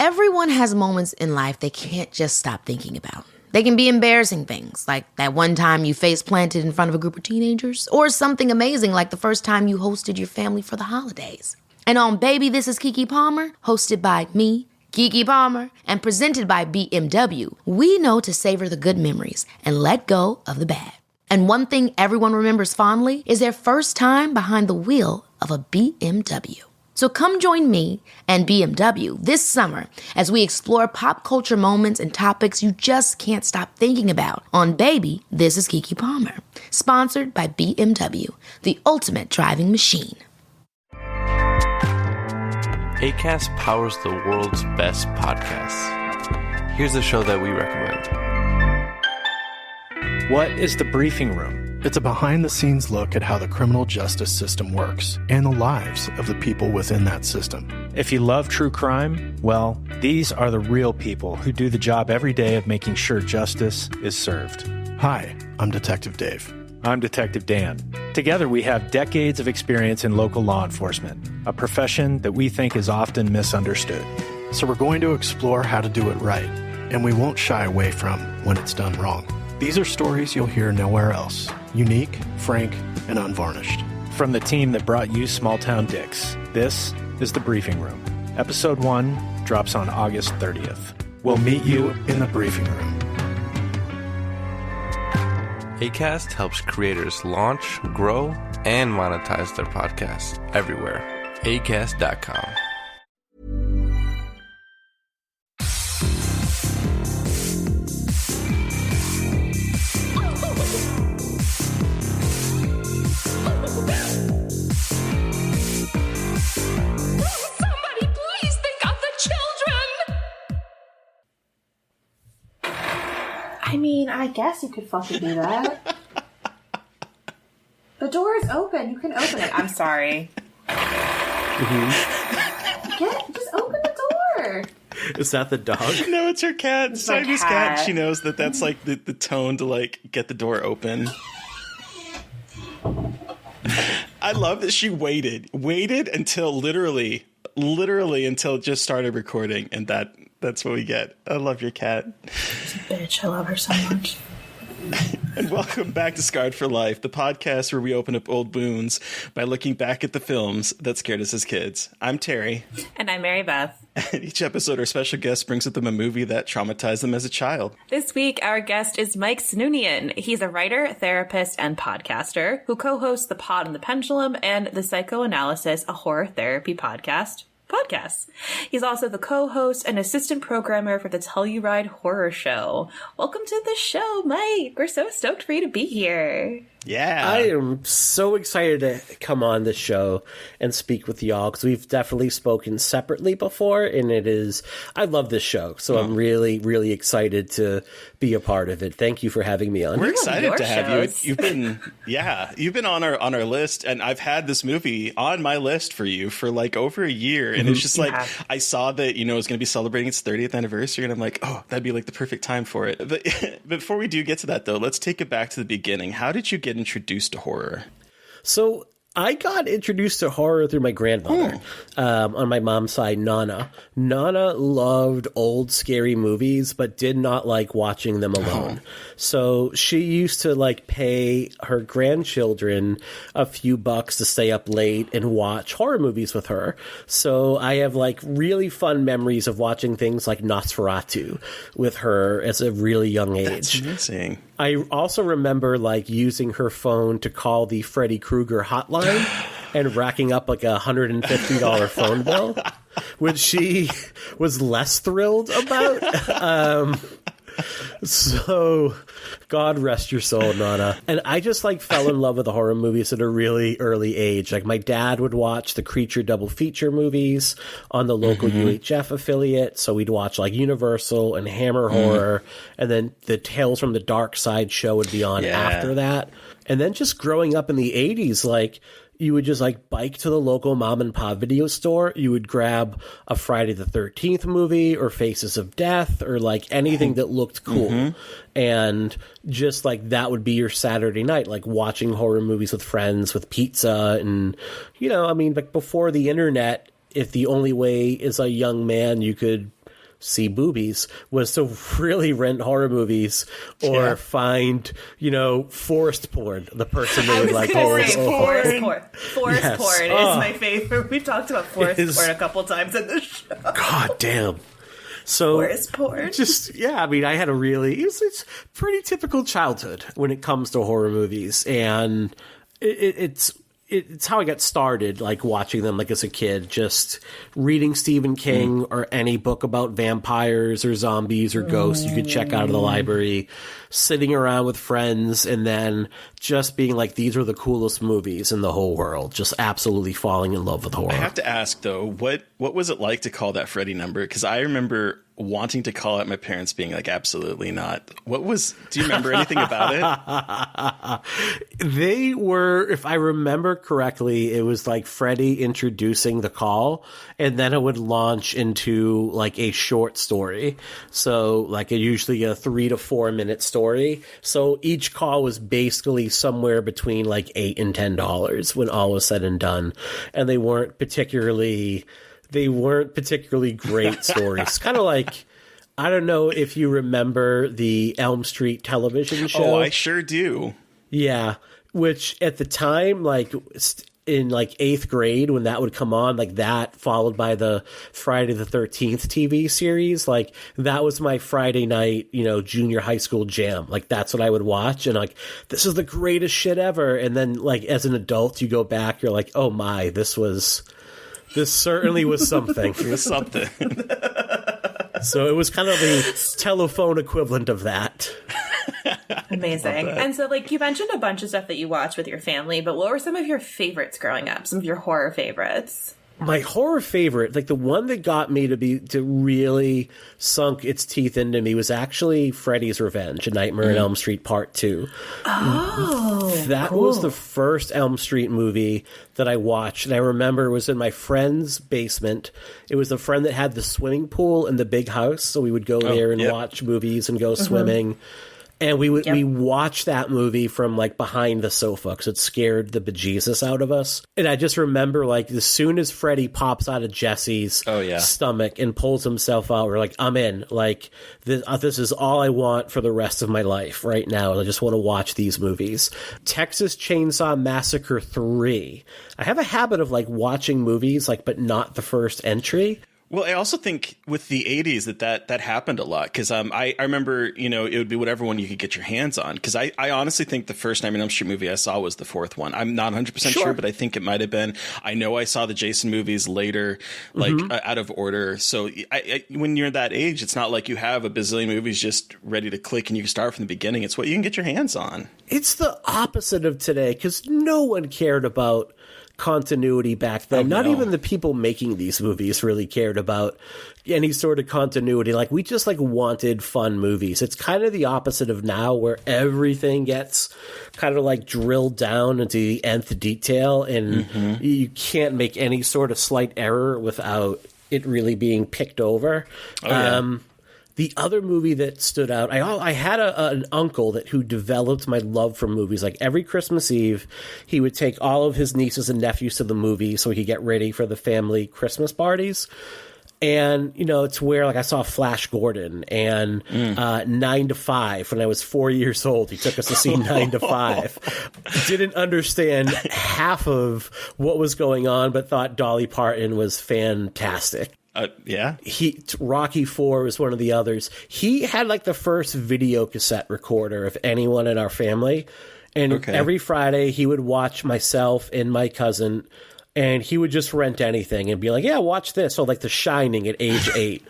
Everyone has moments in life they can't just stop thinking about. They can be embarrassing things, like that one time you face planted in front of a group of teenagers, or something amazing like the first time you hosted your family for the holidays. And on Baby, This is Keke Palmer, hosted by me, Keke Palmer, and presented by BMW, we know to savor the good memories and let go of the bad. And one thing everyone remembers fondly is their first time behind the wheel of a BMW. So come join me and BMW this summer as we explore pop culture moments and topics you just can't stop thinking about on Baby, This is Keke Palmer, sponsored by BMW, the ultimate driving machine. Acast powers the world's best podcasts. Here's a show that we recommend. What is The Briefing Room? It's a behind-the-scenes look at how the criminal justice system works and the lives of the people within that system. If you love true crime, well, these are the real people who do the job every day of making sure justice is served. Hi, I'm Detective Dave. I'm Detective Dan. Together we have decades of experience in local law enforcement, a profession that we think is often misunderstood. So we're going to explore how to do it right, and we won't shy away from when it's done wrong. These are stories you'll hear nowhere else. Unique, frank, and unvarnished. From the team that brought you Small Town Dicks, this is The Briefing Room. Episode 1 drops on August 30th. We'll meet you in the briefing room. Acast helps creators launch, grow, and monetize their podcasts everywhere. Acast.com. I mean, I guess you could fucking do that. The door is open. You can open it. I'm sorry. Just open the door. Is that the dog? No, it's her cat. It's my Simon's cat. cat. She knows that that's like the tone to like get the door open. I love that she waited until literally until it just started recording, and that's what we get. I love your cat. Bitch, I love her so much. And welcome back to Scarred for Life, the podcast where we open up old wounds by looking back at the films that scared us as kids. I'm Terry. And I'm Mary Beth. And each episode, our special guest brings with them a movie that traumatized them as a child. This week, our guest is Mike Snoonian. He's a writer, therapist, and podcaster who co-hosts The Pod and the Pendulum and The Psychoanalysis, a horror therapy podcasts. He's also the co-host and assistant programmer for the Telluride Horror Show. Welcome to the show, Mike. We're so stoked for you to be here. Yeah. I am so excited to come on the show and speak with y'all, because we've definitely spoken separately before, and I love this show, so I'm really, really excited to be a part of it. Thank you for having me on. We're excited to have shows. you. You've been on our list, and I've had this movie on my list for you for like over a year, and it's just like, I saw that, it was going to be celebrating its 30th anniversary, and I'm like, oh, that'd be like the perfect time for it. But before we do get to that, though, let's take it back to the beginning. How did you get introduced to horror? So I got introduced to horror through my grandmother, on my mom's side, Nana. Nana loved old scary movies, but did not like watching them alone. So she used to like pay her grandchildren a few bucks to stay up late and watch horror movies with her. So I have like really fun memories of watching things like Nosferatu with her as a really young age. That's amazing. I also remember like using her phone to call the Freddy Krueger hotline and racking up like $150 phone bill, which she was less thrilled about. So God rest your soul, Nana. And I just like fell in love with the horror movies at a really early age. Like my dad would watch the Creature double feature movies on the local UHF affiliate. So we'd watch like Universal and Hammer Horror. And then the Tales from the Dark Side show would be on after that. And then just growing up in the 80s, like you would just like bike to the local mom and pop video store. You would grab a Friday the 13th movie or Faces of Death or like anything that looked cool. And just like that would be your Saturday night, like watching horror movies with friends with pizza. And, I mean, like before the internet, if the only way as a young man you could see boobies was to really rent horror movies or find, forest porn. The person they would like. Forest porn. Forest porn is my favorite. We've talked about forest porn a couple times in the show. God damn. So forest porn. I had it's pretty typical childhood when it comes to horror movies, and it's how I got started, like watching them like as a kid, just reading Stephen King or any book about vampires or zombies or ghosts you could check out of the library, sitting around with friends, and then just being like, these are the coolest movies in the whole world, just absolutely falling in love with horror. I have to ask, though, what was it like to call that Freddy number? Because I remember wanting to call it, my parents being like, absolutely not. Do you remember anything about it? They were, if I remember correctly, it was like Freddy introducing the call, and then it would launch into like a short story. So like usually a 3 to 4 minute story. So each call was basically somewhere between like $8 and $10 when all was said and done. And they weren't particularly great stories. Kind of like, I don't know if you remember the Elm Street television show. Oh, I sure do. Yeah, which at the time, like in like 8th grade when that would come on, like that followed by the Friday the 13th TV series, like that was my Friday night, junior high school jam. Like that's what I would watch, and like, this is the greatest shit ever. And then like as an adult, you go back, you're like, oh my, this certainly was something. It was something. So it was kind of the telephone equivalent of that. Amazing. And so, like, you mentioned a bunch of stuff that you watched with your family, but what were some of your favorites growing up? Some of your horror favorites? My horror favorite, like the one that got me to really sunk its teeth into me, was actually Freddy's Revenge, A Nightmare on Elm Street Part 2. Oh, that was the first Elm Street movie that I watched, and I remember it was in my friend's basement. It was the friend that had the swimming pool in the big house, so we would go there and watch movies and go swimming. And we watched that movie from like behind the sofa because it scared the bejesus out of us. And I just remember, like, as soon as Freddy pops out of Jesse's stomach and pulls himself out, we're like, I'm in. Like, this is all I want for the rest of my life right now. I just want to watch these movies. Texas Chainsaw Massacre 3. I have a habit of like watching movies, like, but not the first entry. Well, I also think with the 80s that happened a lot, because I remember, it would be whatever one you could get your hands on, because I honestly think the first Nightmare on Elm Street movie I saw was the fourth one. I'm not 100% sure, but I think it might have been. I know I saw the Jason movies later, like out of order. So when you're that age, it's not like you have a bazillion movies just ready to click and you can start from the beginning. It's what you can get your hands on. It's the opposite of today, because no one cared about continuity back then. Not even the people making these movies really cared about any sort of continuity. Like, we just like wanted fun movies. It's kind of the opposite of now, where everything gets kind of like drilled down into the nth detail, and you can't make any sort of slight error without it really being picked over. The other movie that stood out, I had an uncle who developed my love for movies. Like, every Christmas Eve, he would take all of his nieces and nephews to the movie so he could get ready for the family Christmas parties. And, it's where, like, I saw Flash Gordon and 9 to 5 when I was 4 years old. He took us to see 9 to 5. Didn't understand half of what was going on, but thought Dolly Parton was fantastic. Rocky IV was one of the others. He had like the first video cassette recorder of anyone in our family, and every Friday he would watch myself and my cousin, and he would just rent anything and be like, yeah, watch this. So like The Shining at age 8,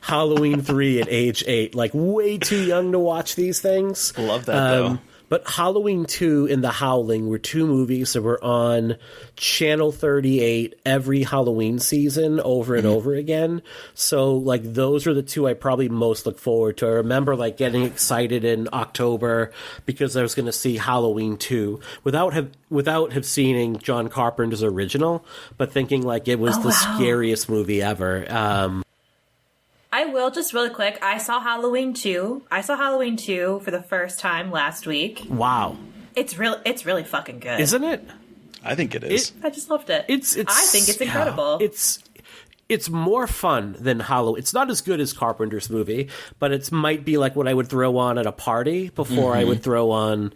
Halloween 3 at age 8, like way too young to watch these things. Love that though. But Halloween 2 and The Howling were two movies that were on Channel 38 every Halloween season over and over again. So, like, those are the two I probably most look forward to. I remember, like, getting excited in October because I was going to see Halloween 2 without have seen John Carpenter's original, but thinking, like, it was the scariest movie ever. I will just really quick. I saw Halloween 2. For the first time last week. Wow. It's really fucking good. Isn't it? I think it is. I just loved it. I think it's incredible. It's more fun than Halloween. It's not as good as Carpenter's movie, but it might be like what I would throw on at a party before I would throw on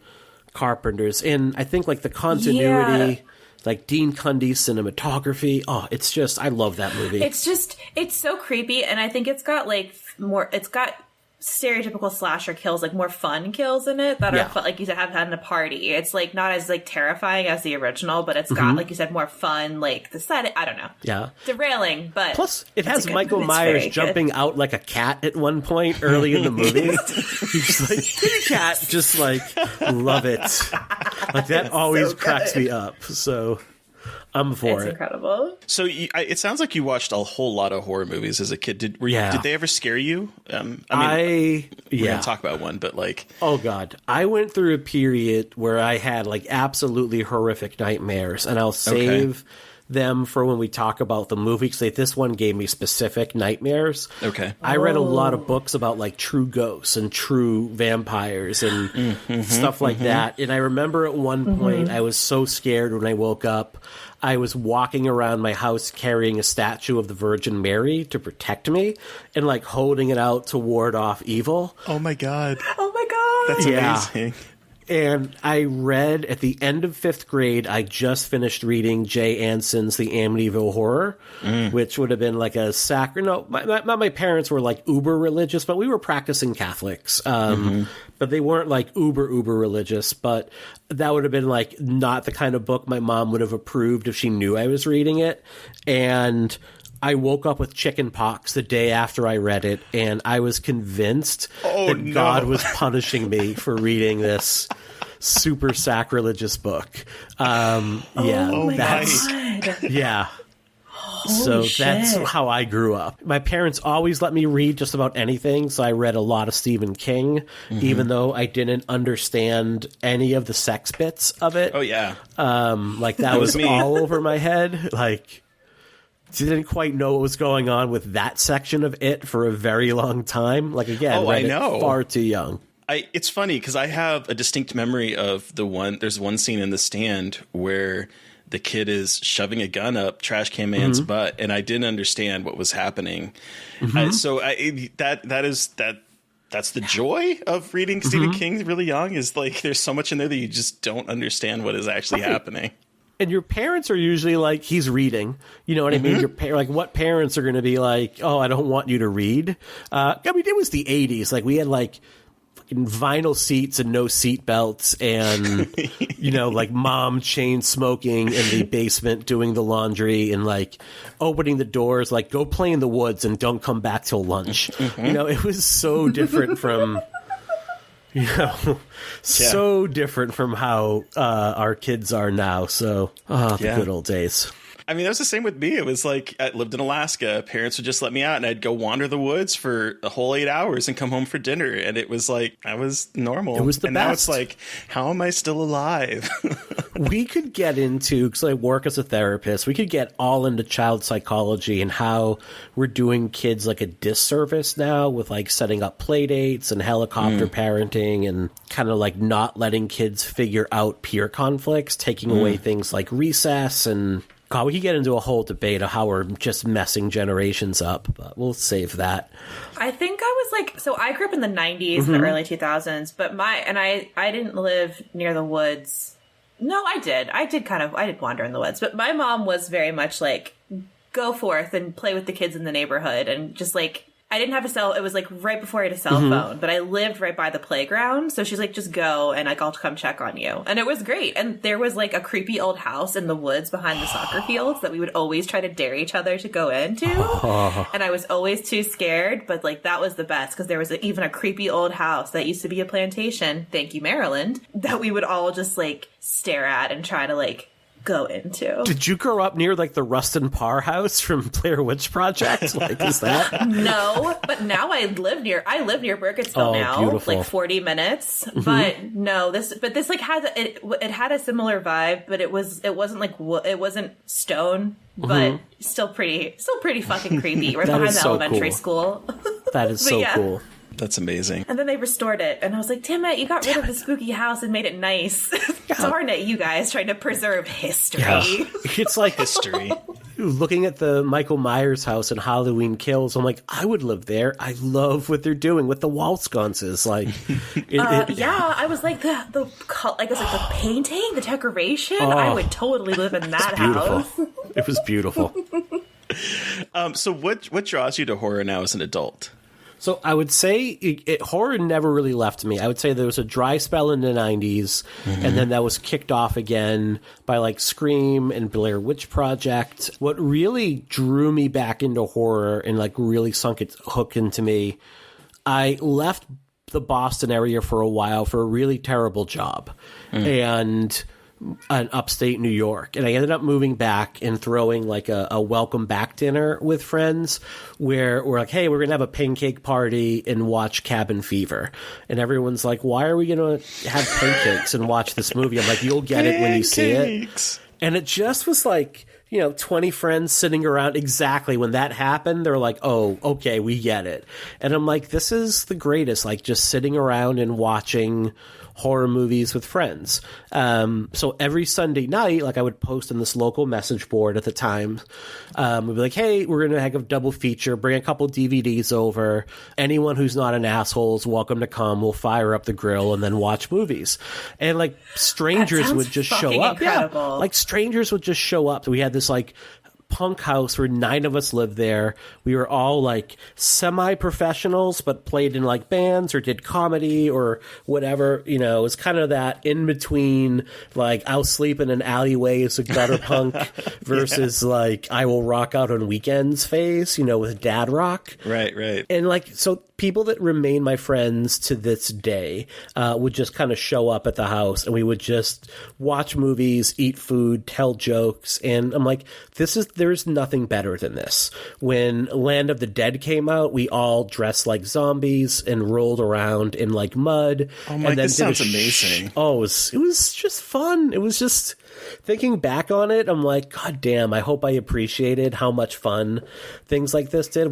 Carpenter's. And I think like the continuity, like Dean Cundy's cinematography. Oh, it's just, I love that movie. It's so creepy. And I think it's got like it's got stereotypical slasher kills, like more fun kills in it that are fun, like you said, have had in a party. It's like not as like terrifying as the original, but it's got, like you said, more fun, like the set. I don't know. Yeah. Derailing, but plus it has Michael Myers jumping out like a cat at one point early in the movie. He's like, kitty cat, just like, love it. Like that always cracks me up. So I'm for it. It's incredible. So it sounds like you watched a whole lot of horror movies as a kid. Did they ever scare you? We're gonna talk about one, but like, oh god, I went through a period where I had like absolutely horrific nightmares, and I'll save them for when we talk about the movie, because like, this one gave me specific nightmares. Okay. I read a lot of books about like true ghosts and true vampires and stuff like that, and I remember at one point I was so scared when I woke up. I was walking around my house carrying a statue of the Virgin Mary to protect me and like holding it out to ward off evil. Oh my god. Oh my god. That's amazing. And I read at the end of 5th grade, I just finished reading Jay Anson's The Amityville Horror, which would have been like a my parents were like uber religious, but we were practicing Catholics. But they weren't like uber religious, but that would have been like not the kind of book my mom would have approved if she knew I was reading it. And I woke up with chicken pox the day after I read it, and I was convinced that God was punishing me for reading this super sacrilegious book. That's how I grew up. My parents always let me read just about anything, so I read a lot of Stephen King, even though I didn't understand any of the sex bits of it. Oh, yeah. Like, that was all over my head. Like, didn't quite know what was going on with that section of it for a very long time. Like, again, I know. Far too young. It's funny because I have a distinct memory of there's one scene in The Stand where the kid is shoving a gun up Trash Can Man's butt, and I didn't understand what was happening. That's the joy of reading Stephen King really young, is like there's so much in there that you just don't understand what is actually happening. And your parents are usually like, he's reading. You know what I mean? Like, what parents are going to be like, oh, I don't want you to read? I mean, it was the 80s. Like, we had like fucking vinyl seats and no seat belts, and you know, like mom chain smoking in the basement doing the laundry, and like opening the doors, like, go play in the woods and don't come back till lunch. You know, it was so different from so different from how our kids are now. So the good old days. I mean, that was the same with me. It was like, I lived in Alaska. Parents would just let me out, and I'd go wander the woods for a whole 8 hours and come home for dinner. And it was like, I was normal. It was the best. Now it's like, how am I still alive? We could get into, because I work as a therapist, we could get all into child psychology and how we're doing kids like a disservice now with like setting up play dates and helicopter parenting and kind of like not letting kids figure out peer conflicts, taking away things like recess. And God, we could get into a whole debate of how we're just messing generations up, but we'll save that. I think I was like, so I grew up in the 90s and the early 2000s, but I didn't live near the woods. No, I did. I did wander in the woods, but my mom was very much like, go forth and play with the kids in the neighborhood. And just like, I didn't have it was like right before I had a cell phone, but I lived right by the playground. So she's like, just go and like, I'll come check on you. And it was great. And there was like a creepy old house in the woods behind the soccer fields that we would always try to dare each other to go into. And I was always too scared, but like that was the best, because there was even a creepy old house that used to be a plantation. Thank you, Maryland, that we would all just like stare at and try to like go into. Did you grow up near like the Rustin Parr house from Blair Witch Project? Like, is that? No, but now I live near Burkittsville now, beautiful. like 40 minutes. But no, this like has it had a similar vibe, but it wasn't stone, but still pretty fucking creepy. Right behind the elementary school. That is so cool. That's amazing. And then they restored it, and I was like, damn it, you got rid of the spooky house and made it nice. Darn it, you guys, trying to preserve history. Yeah. It's like history. looking at the Michael Myers house in Halloween Kills, I'm like, I would live there. I love what they're doing with the wall sconces. Like, I was like the painting, the decoration. I would totally live in that house. It was beautiful. So what draws you to horror now as an adult? So I would say horror never really left me. I would say there was a dry spell in the 90s, and then that was kicked off again by like Scream and Blair Witch Project. What really drew me back into horror and like really sunk its hook into me, I left the Boston area for a while for a really terrible job. And in upstate New York, and I ended up moving back and throwing like a welcome back dinner with friends where we're like, hey, we're gonna have a pancake party and watch Cabin Fever, and everyone's like, why are we gonna have pancakes and watch this movie? I'm like, you'll get it when you see it. And it just was like, 20 friends sitting around. Exactly when that happened, they're like, oh, okay, we get it. And I'm like, this is the greatest, like just sitting around and watching horror movies with friends. So every Sunday night, like I would post in this local message board at the time, we'd be like, hey, we're going to have a double feature, bring a couple DVDs over. Anyone who's not an asshole is welcome to come. We'll fire up the grill and then watch movies. And like strangers would just show up. Incredible. Yeah, like strangers would just show up. We had this like punk house where 9 of us lived there. We were all like semi-professionals, but played in like bands or did comedy or whatever. It was kind of that in between, like I'll sleep in an alleyway as a gutter punk versus like I will rock out on weekends phase, with dad rock. Right. And like, so people that remain my friends to this day would just kind of show up at the house and we would just watch movies, eat food, tell jokes. And I'm like, there's nothing better than this. When Land of the Dead came out, we all dressed like zombies and rolled around in like mud. Oh my, this sounds amazing. It was just fun. It was just, thinking back on it, I'm like, God damn, I hope I appreciated how much fun things like this did.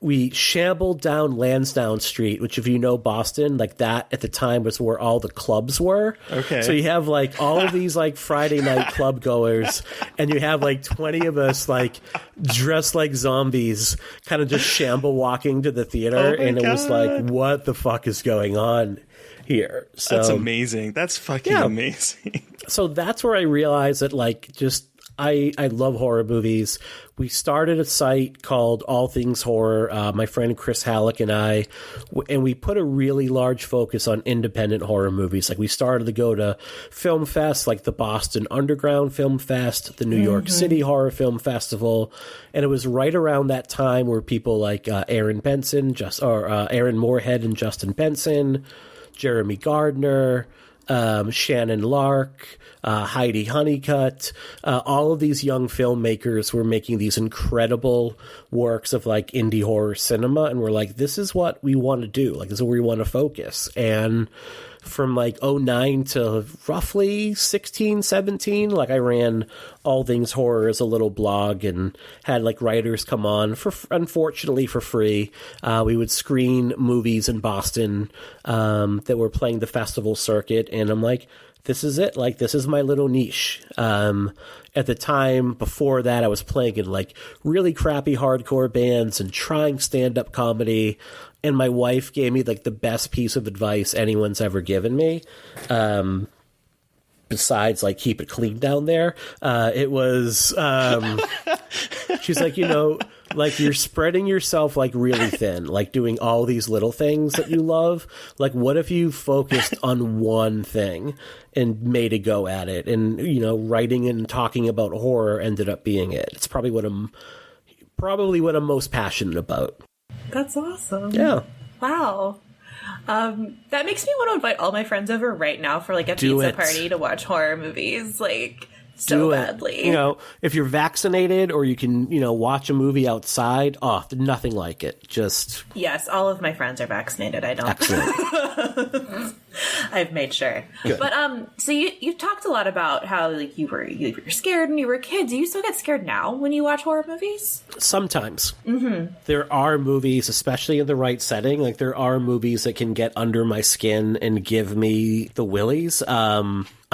We shambled down Lansdowne Street, which if you know Boston, like that at the time was where all the clubs were. Okay. So you have like all of these like Friday night club goers, and you have like 20 of us like dressed like zombies, kind of just shamble walking to the theater. Oh my and it was God. like, what the fuck is going on here? So that's amazing. That's fucking amazing. So that's where I realized that like just I love horror movies. We started a site called All Things Horror, my friend Chris Halleck and I, and we put a really large focus on independent horror movies. Like we started to go to film fests like the Boston Underground Film Fest, the New York City Horror Film Festival, and it was right around that time where people like Aaron Moorhead and Justin Benson, Jeremy Gardner, Shannon Lark, Heidi Honeycutt, all of these young filmmakers were making these incredible works of like indie horror cinema, and we're like, this is what we want to do. Like, this is where we want to focus. And from like 2009 to roughly 16, 17, like I ran All Things Horror as a little blog and had like writers come on unfortunately for free. We would screen movies in Boston that were playing the festival circuit, and I'm like, this is it. Like, this is my little niche. At the time before that, I was playing in like really crappy hardcore bands and trying stand-up comedy. And my wife gave me like the best piece of advice anyone's ever given me. Besides like, keep it clean down there. It was, she's like, like you're spreading yourself like really thin, like doing all these little things that you love. Like, what if you focused on one thing and made a go at it? And, writing and talking about horror ended up being it. It's probably what I'm most passionate about. That's awesome. Yeah. Wow. That makes me want to invite all my friends over right now for like a pizza party to watch horror movies. Like, so badly. If you're vaccinated or you can, watch a movie outside, nothing like it. Just yes, all of my friends are vaccinated. I don't. Excellent. I've made sure. Good. But so you talked a lot about how like you were scared when you were a kid. Do you still get scared now when you watch horror movies? Sometimes. Mm-hmm. There are movies, especially in the right setting, like there are movies that can get under my skin and give me the willies.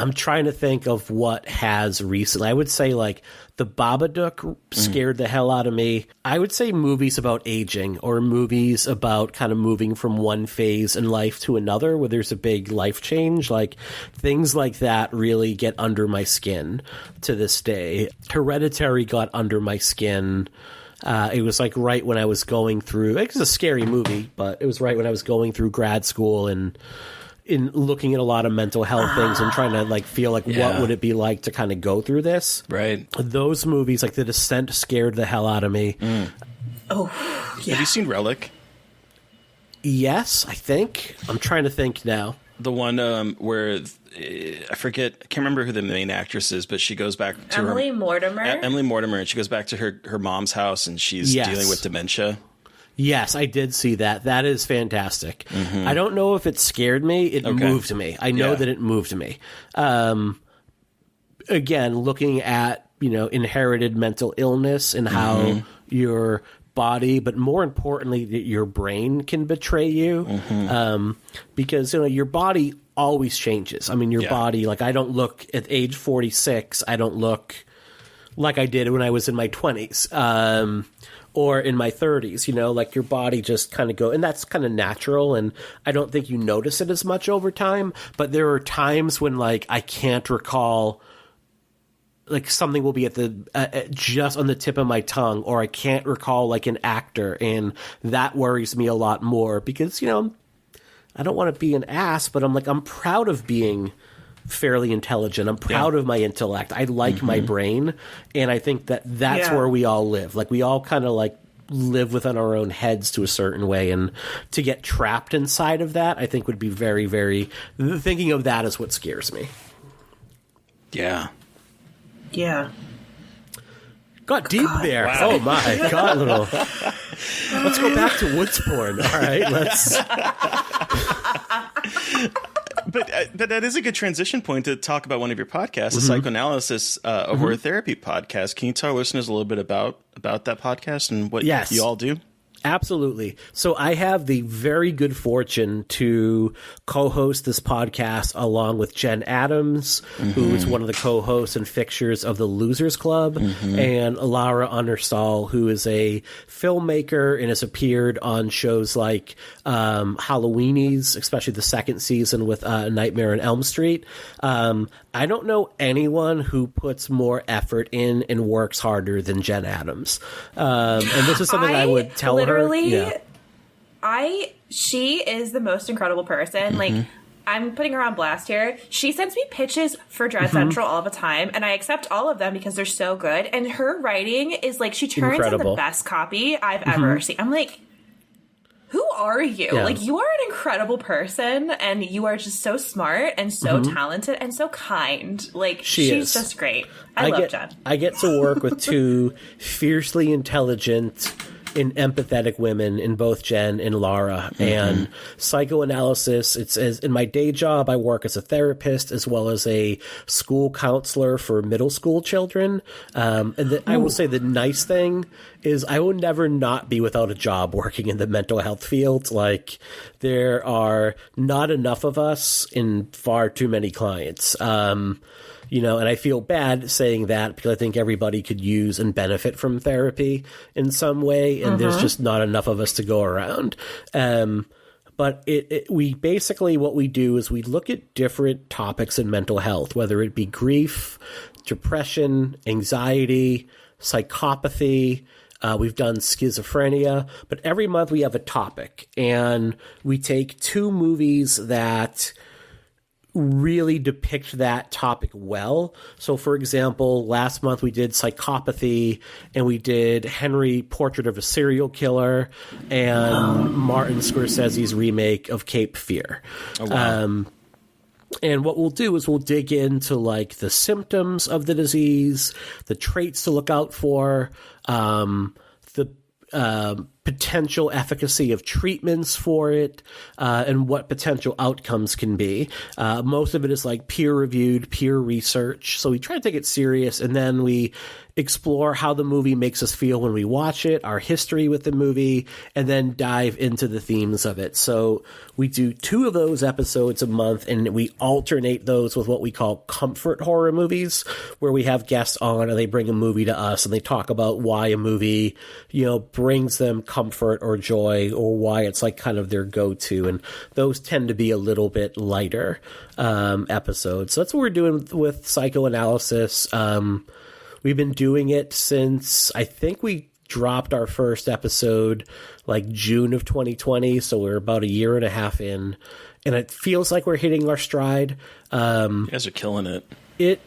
I'm trying to think of what has recently. I would say like The Babadook scared the hell out of me. I would say movies about aging or movies about kind of moving from one phase in life to another where there's a big life change. Like things like that really get under my skin to this day. Hereditary got under my skin. It was like right when I was going through, it was a scary movie, but it was right when I was going through grad school and in looking at a lot of mental health things and trying to like feel like what would it be like to kind of go through this. Right. Those movies like The Descent scared the hell out of me. Oh, yeah. Have you seen Relic? Yes, I think. I'm trying to think now. The one where I forget, I can't remember who the main actress is, but she goes back to Emily Mortimer. Emily Mortimer, and she goes back to her mom's house, and she's dealing with dementia. Yes, I did see that. That is fantastic. I don't know if it scared me. It moved me. I know that it moved me. Again, looking at, inherited mental illness and how your body, but more importantly, that your brain can betray you. Because, your body always changes. I mean, your body, like I don't look at age 46, I don't look like I did when I was in my 20s. Or in my 30s, like your body just kind of go, and that's kind of natural, and I don't think you notice it as much over time, but there are times when, like, I can't recall, like, something will be at the, just on the tip of my tongue, or I can't recall, like, an actor, and that worries me a lot more, because, I don't want to be an ass, but I'm proud of being fairly intelligent. I'm proud of my intellect. I like my brain, and I think that's where we all live. Like we all kind of like live within our own heads to a certain way, and to get trapped inside of that, I think would be very, very. Thinking of that is what scares me. Yeah. Got deep there. Wow. Oh my god, little. Let's go back to woods porn. All right, let's. But that is a good transition point to talk about one of your podcasts, the Psychoanalysis, a horror therapy podcast. Can you tell our listeners a little bit about that podcast and what you all do? Absolutely. So I have the very good fortune to co-host this podcast along with Jen Adams, who is one of the co-hosts and fixtures of the Losers Club, and Lara Undersall, who is a filmmaker and has appeared on shows like Halloweenies, especially the second season with Nightmare on Elm Street. I don't know anyone who puts more effort in and works harder than Jen Adams. And this is something I would tell her. She is the most incredible person. Like, I'm putting her on blast here. She sends me pitches for Dread Central all the time, and I accept all of them because they're so good. And her writing is like, she turns in the best copy I've ever seen. I'm like, who are you? Yeah. Like, you are an incredible person, and you are just so smart and so talented and so kind. Like, she's just great. I love Jen. I get to work with two fiercely intelligent and empathetic women in both Jen and Lara. And psychoanalysis, it's as in my day job, I work as a therapist as well as a school counselor for middle school children. And I will say the nice thing is I will never not be without a job working in the mental health field. Like, there are not enough of us in far too many clients. And I feel bad saying that because I think everybody could use and benefit from therapy in some way, and there's just not enough of us to go around. But we basically, what we do is we look at different topics in mental health, whether it be grief, depression, anxiety, psychopathy. We've done schizophrenia, but every month we have a topic, and we take two movies that really depict that topic well. So, for example, last month we did Psychopathy, and we did Henry, Portrait of a Serial Killer, and Martin Scorsese's remake of Cape Fear. Oh, wow. And what we'll do is we'll dig into like the symptoms of the disease, the traits to look out for, the potential efficacy of treatments for it, and what potential outcomes can be. Most of it is like peer-reviewed, peer research. So we try to take it serious, and then we explore how the movie makes us feel when we watch it, our history with the movie, and then dive into the themes of it. So we do 2 of those episodes a month, and we alternate those with what we call comfort horror movies, where we have guests on and they bring a movie to us and they talk about why a movie, brings them comfort or joy, or why it's like kind of their go-to. And those tend to be a little bit lighter episodes. So that's what we're doing with Psychoanalysis. We've been doing it since, I think we dropped our first episode like June of 2020. So we're about a year and a half in, and it feels like we're hitting our stride. You guys are killing it. You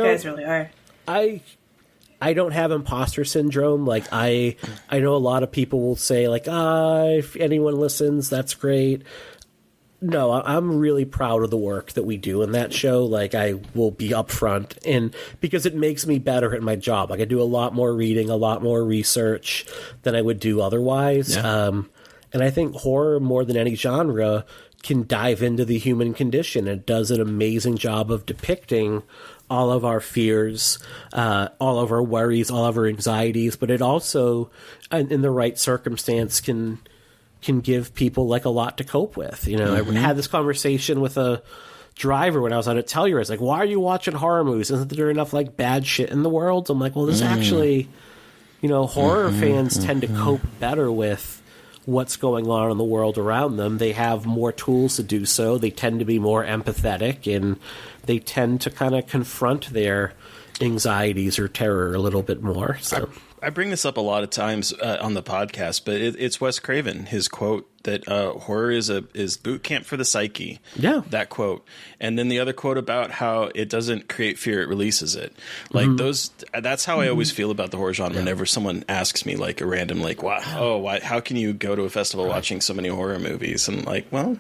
guys really are. I don't have imposter syndrome. Like I know a lot of people will say like, if anyone listens, that's great. No, I'm really proud of the work that we do in that show. Like, I will be upfront, and because it makes me better at my job. Like, I do a lot more reading, a lot more research than I would do otherwise. Yeah. And I think horror, more than any genre, can dive into the human condition. It does an amazing job of depicting all of our fears, all of our worries, all of our anxieties, but it also, in the right circumstance, can give people like a lot to cope with. I had this conversation with a driver when I was out at Telluride. Like, why are you watching horror movies? Isn't there enough like bad shit in the world? I'm like, well, this actually, horror fans tend to cope better with what's going on in the world around them. They have more tools to do so. They tend to be more empathetic, and they tend to kind of confront their anxieties or terror a little bit more. So I bring this up a lot of times on the podcast, but it's Wes Craven, his quote that horror is boot camp for the psyche. Yeah. That quote. And then the other quote about how it doesn't create fear, it releases it. Like that's how I always feel about the horror genre. Whenever someone asks me like a random, like, why, how can you go to a festival watching so many horror movies? And like, well,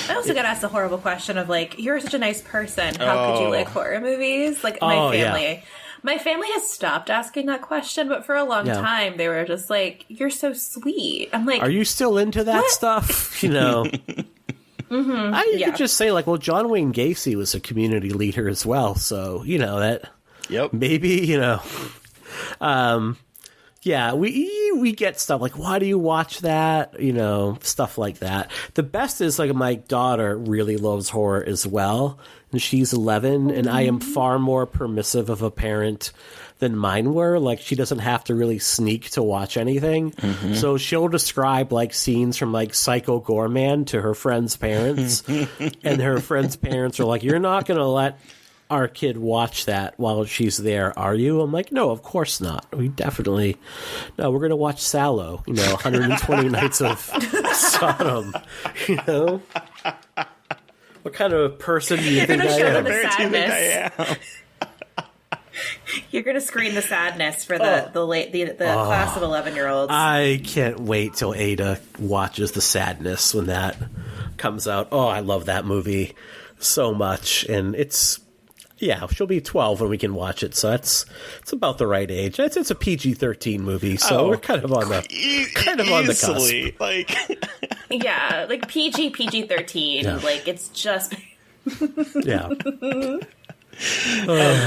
I also got asked the horrible question of like, you're such a nice person. How could you like horror movies? Like my family. Yeah. My family has stopped asking that question, but for a long time, they were just like, you're so sweet. I'm like, are you still into that stuff? I could just say like, well, John Wayne Gacy was a community leader as well. So, that maybe, yeah, we get stuff like, why do you watch that? Stuff like that. The best is like my daughter really loves horror as well. And she's 11, and I am far more permissive of a parent than mine were. Like, she doesn't have to really sneak to watch anything. So she'll describe like scenes from like Psycho Goreman to her friends' parents, and her friends' parents are like, "You're not going to let our kid watch that while she's there, are you?" I'm like, no, of course not. We definitely, no, we're going to watch Sallow, 120 Nights of Sodom, What kind of person do you think I am? The sadness. You're going to screen the sadness for the class of 11-year-olds. I can't wait till Ada watches The Sadness when that comes out. Oh, I love that movie so much, and she'll be 12 when we can watch it, so it's about the right age. It's a PG-13 movie, so we're kind of on the cusp. Like, yeah, like PG-13. Yeah. Like, it's just yeah.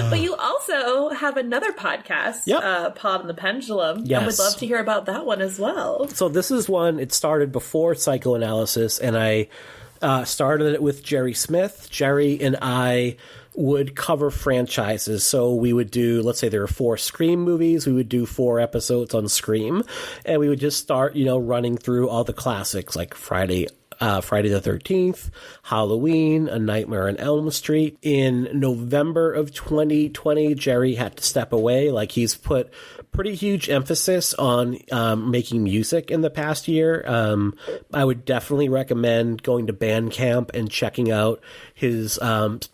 But you also have another podcast, Pod on the Pendulum. Yes. And would love to hear about that one as well. So this is one, it started before Psychoanalysis, and I started it with Jerry Smith. Jerry and I would cover franchises. So we would do, let's say there are 4 Scream movies, we would do 4 episodes on Scream, and we would just start, running through all the classics like Friday the 13th, Halloween, A Nightmare on Elm Street. In November of 2020, Jerry had to step away. Like, he's put pretty huge emphasis on making music in the past year. I would definitely recommend going to Bandcamp and checking out his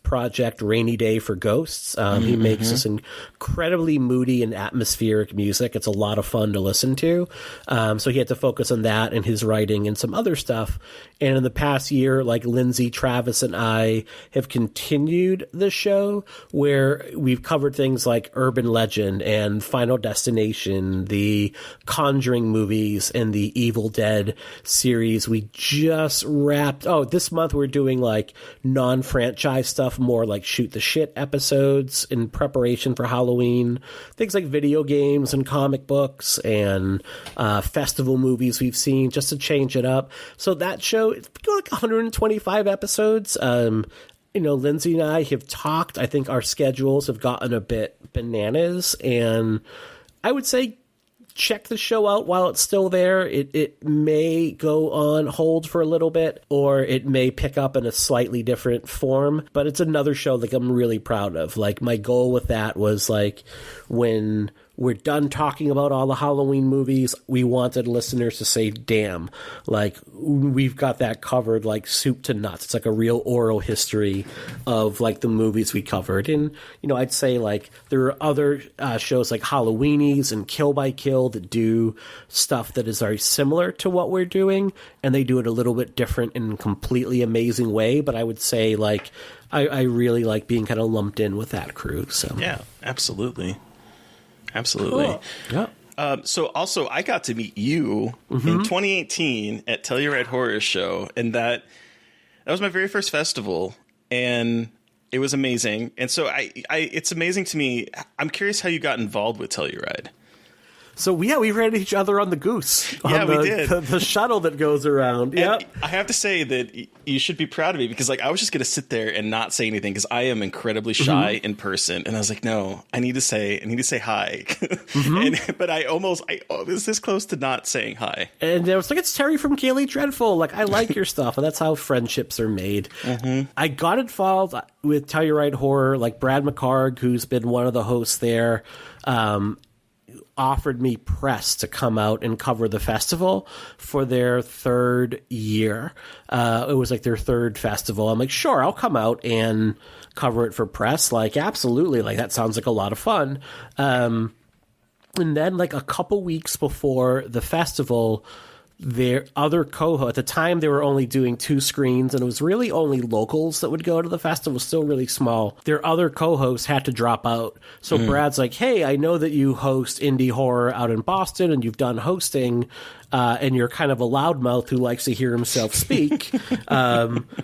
project Rainy Day for Ghosts. He makes this incredibly moody and atmospheric music. It's a lot of fun to listen to. So he had to focus on that and his writing and some other stuff. And in the past year, like, Lindsay, Travis, and I have continued the show where we've covered things like Urban Legend and Final Destination Destination, the Conjuring movies, and the Evil Dead series. We just wrapped. Oh, this month we're doing like non-franchise stuff, more like shoot the shit episodes in preparation for Halloween. Things like video games and comic books and festival movies we've seen, just to change it up. So that show, it's like 125 episodes. Lindsay and I have talked. I think our schedules have gotten a bit bananas, and I would say check the show out while it's still there. It may go on hold for a little bit, or it may pick up in a slightly different form, but it's another show like I'm really proud of. Like, my goal with that was like, when we're done talking about all the Halloween movies, we wanted listeners to say, damn, like, we've got that covered like soup to nuts. It's like a real oral history of like the movies we covered. And, I'd say like there are other shows like Halloweenies and Kill by Kill that do stuff that is very similar to what we're doing, and they do it a little bit different in a completely amazing way. But I would say like, I really like being kind of lumped in with that crew. So yeah, absolutely. Cool. Yeah. So also, I got to meet you in 2018 at Telluride Horror Show, and that was my very first festival, and it was amazing. And so it's amazing to me. I'm curious how you got involved with Telluride. So, we ran into each other on the Goose. Yeah, we did. The shuttle that goes around. Yeah. I have to say that you should be proud of me, because like I was just going to sit there and not say anything, because I am incredibly shy in person. And I was like, no, I need to say hi. But I was this close to not saying hi. And I was like, it's Terry from Kaylee Dreadful. Like, I like your stuff. And that's how friendships are made. I got involved with Telluride Horror. Like, Brad McCarg, who's been one of the hosts there, offered me press to come out and cover the festival for their third year. It was like their third festival. I'm like, sure, I'll come out and cover it for press. Like, absolutely. Like, that sounds like a lot of fun. And then like a couple weeks before the festival, their other at the time they were only doing 2 screens, and it was really only locals that would go to the festival. It was still really small. Their other co-hosts had to drop out. So Brad's like, hey, I know that you host indie horror out in Boston and you've done hosting, and you're kind of a loudmouth who likes to hear himself speak,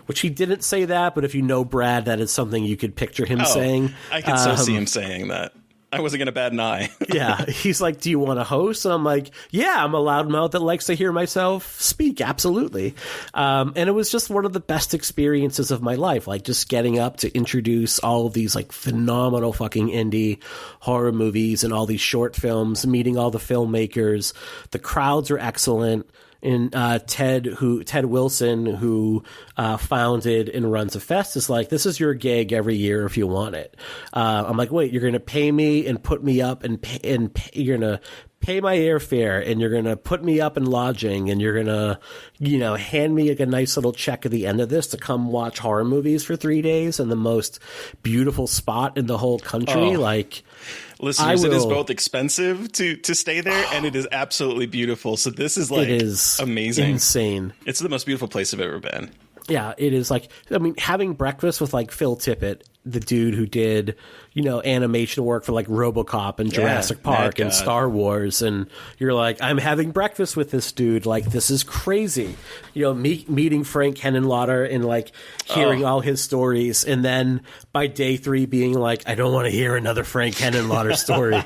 which he didn't say that, but if you know Brad, that is something you could picture him saying. I could so see him saying that. I wasn't going to bat an eye. Yeah. He's like, do you want to host? And I'm like, yeah, I'm a loudmouth that likes to hear myself speak. Absolutely. And it was just one of the best experiences of my life. Like, just getting up to introduce all of these like phenomenal fucking indie horror movies and all these short films, meeting all the filmmakers. The crowds are excellent. And Ted Wilson, who founded and runs a fest, is like, this is your gig every year if you want it. I'm like, wait, you're going to pay me and put me up and you're going to pay my airfare, and you're going to put me up in lodging, and you're going to, hand me like a nice little check at the end of this to come watch horror movies for 3 days in the most beautiful spot in the whole country. Like, listeners, it is both expensive to stay there, and it is absolutely beautiful. So this is like, it is amazing, insane. It's the most beautiful place I've ever been. Yeah, it is. Like, I mean, having breakfast with like Phil Tippett, the dude who did, animation work for like RoboCop and Jurassic Park and Star Wars, and you're like, I'm having breakfast with this dude. Like, this is crazy. Meeting Frank Henenlotter and like hearing all his stories, and then by day 3 being like, I don't want to hear another Frank Henenlotter story.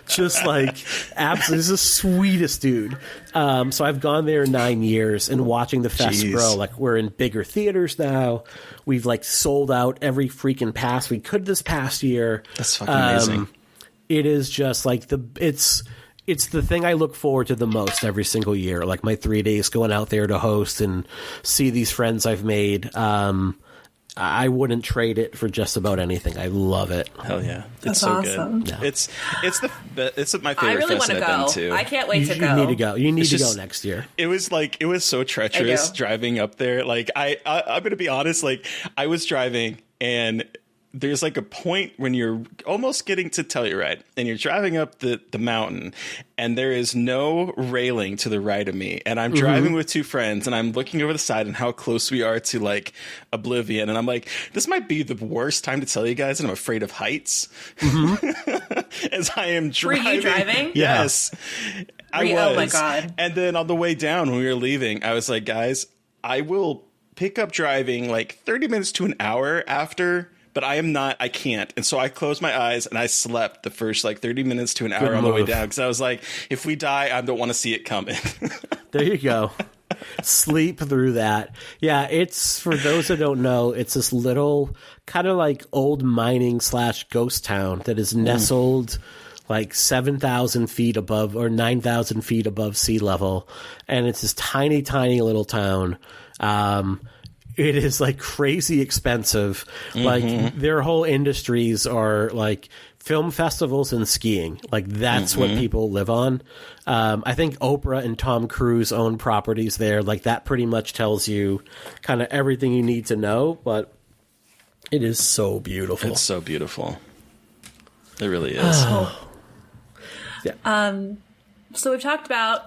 Just like, absolutely, he's the sweetest dude. So I've gone there 9 years, and watching the fest grow. Like, we're in bigger theaters now. We've like sold out every freaking pass we could this past year. That's fucking amazing. It is just like it's the thing I look forward to the most every single year. Like, my 3 days going out there to host and see these friends I've made. I wouldn't trade it for just about anything. I love it. Hell yeah. That's so awesome. Good. Yeah. It's my favorite I really fest want to I've go. been to. I can't wait to go. You need to go. You need to go next year. It was so treacherous driving up there. Like, I'm going to be honest, like, I was driving, and there's like a point when you're almost getting to Telluride and you're driving up the mountain and there is no railing to the right of me. And I'm driving with two friends and I'm looking over the side and how close we are to like oblivion. And I'm like, this might be the worst time to tell you guys that I'm afraid of heights. As I am driving. Were you driving? Yes. I was. Oh my God. And then on the way down when we were leaving, I was like, guys, I will pick up driving like 30 minutes to an hour after, but I can't. And so I closed my eyes and I slept the first like 30 minutes to an hour on the way down. Cause I was like, if we die, I don't want to see it coming. There you go. Sleep through that. Yeah, it's, for those that don't know, it's this little kind of like old mining / ghost town that is nestled like 7,000 feet above or 9,000 feet above sea level. And it's this tiny, tiny little town. It is like crazy expensive. Like their whole industries are like film festivals and skiing. Like that's what people live on. I think Oprah and Tom Cruise own properties there. Like that pretty much tells you kind of everything you need to know, but it is so beautiful. It's so beautiful. It really is. So we've talked about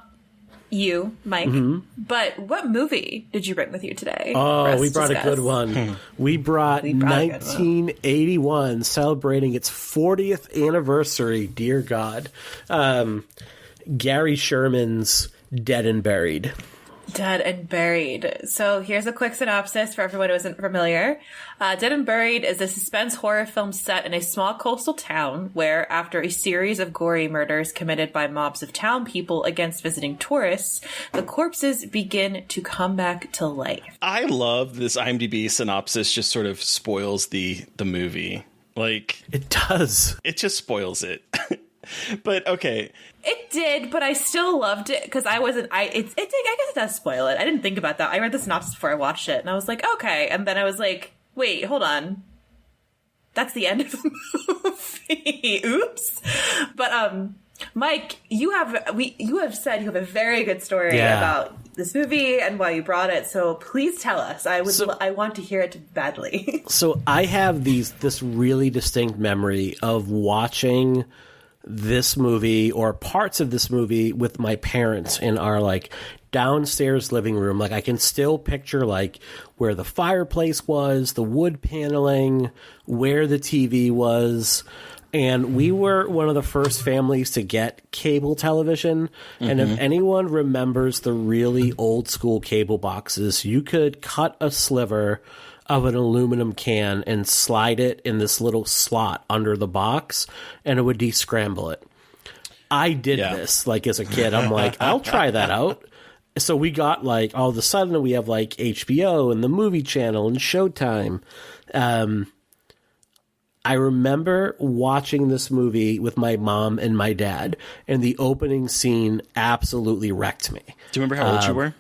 you, Mike, but what movie did you bring with you today? Oh, we brought a good one. We brought 1981, celebrating its 40th anniversary, dear God. Gary Sherman's Dead and Buried. Dead and Buried. So here's a quick synopsis for everyone who isn't familiar. Dead and Buried is a suspense horror film set in a small coastal town where, after a series of gory murders committed by mobs of town people against visiting tourists, the corpses begin to come back to life. I love this IMDb synopsis just sort of spoils the movie. Like, it does. It just spoils it. But okay. It did, but I still loved it because I guess it does spoil it. I didn't think about that. I read the synopsis before I watched it and I was like, okay. And then I was like, wait, hold on. That's the end of the movie. Oops. But, Mike, you have said you have a very good story about this movie and why you brought it. So please tell us. I want to hear it badly. So I have this really distinct memory of watching this movie or parts of this movie with my parents in our like downstairs living room. Like I can still picture like where the fireplace was, the wood paneling, where the TV was. And we were one of the first families to get cable television. And if anyone remembers the really old school cable boxes, you could cut a sliver of an aluminum can and slide it in this little slot under the box, and it would descramble it. I did this like as a kid. I'm like, I'll try that out. So we got like all of a sudden we have like HBO and the Movie Channel and Showtime. I remember watching this movie with my mom and my dad, and the opening scene absolutely wrecked me. Do you remember how old you were?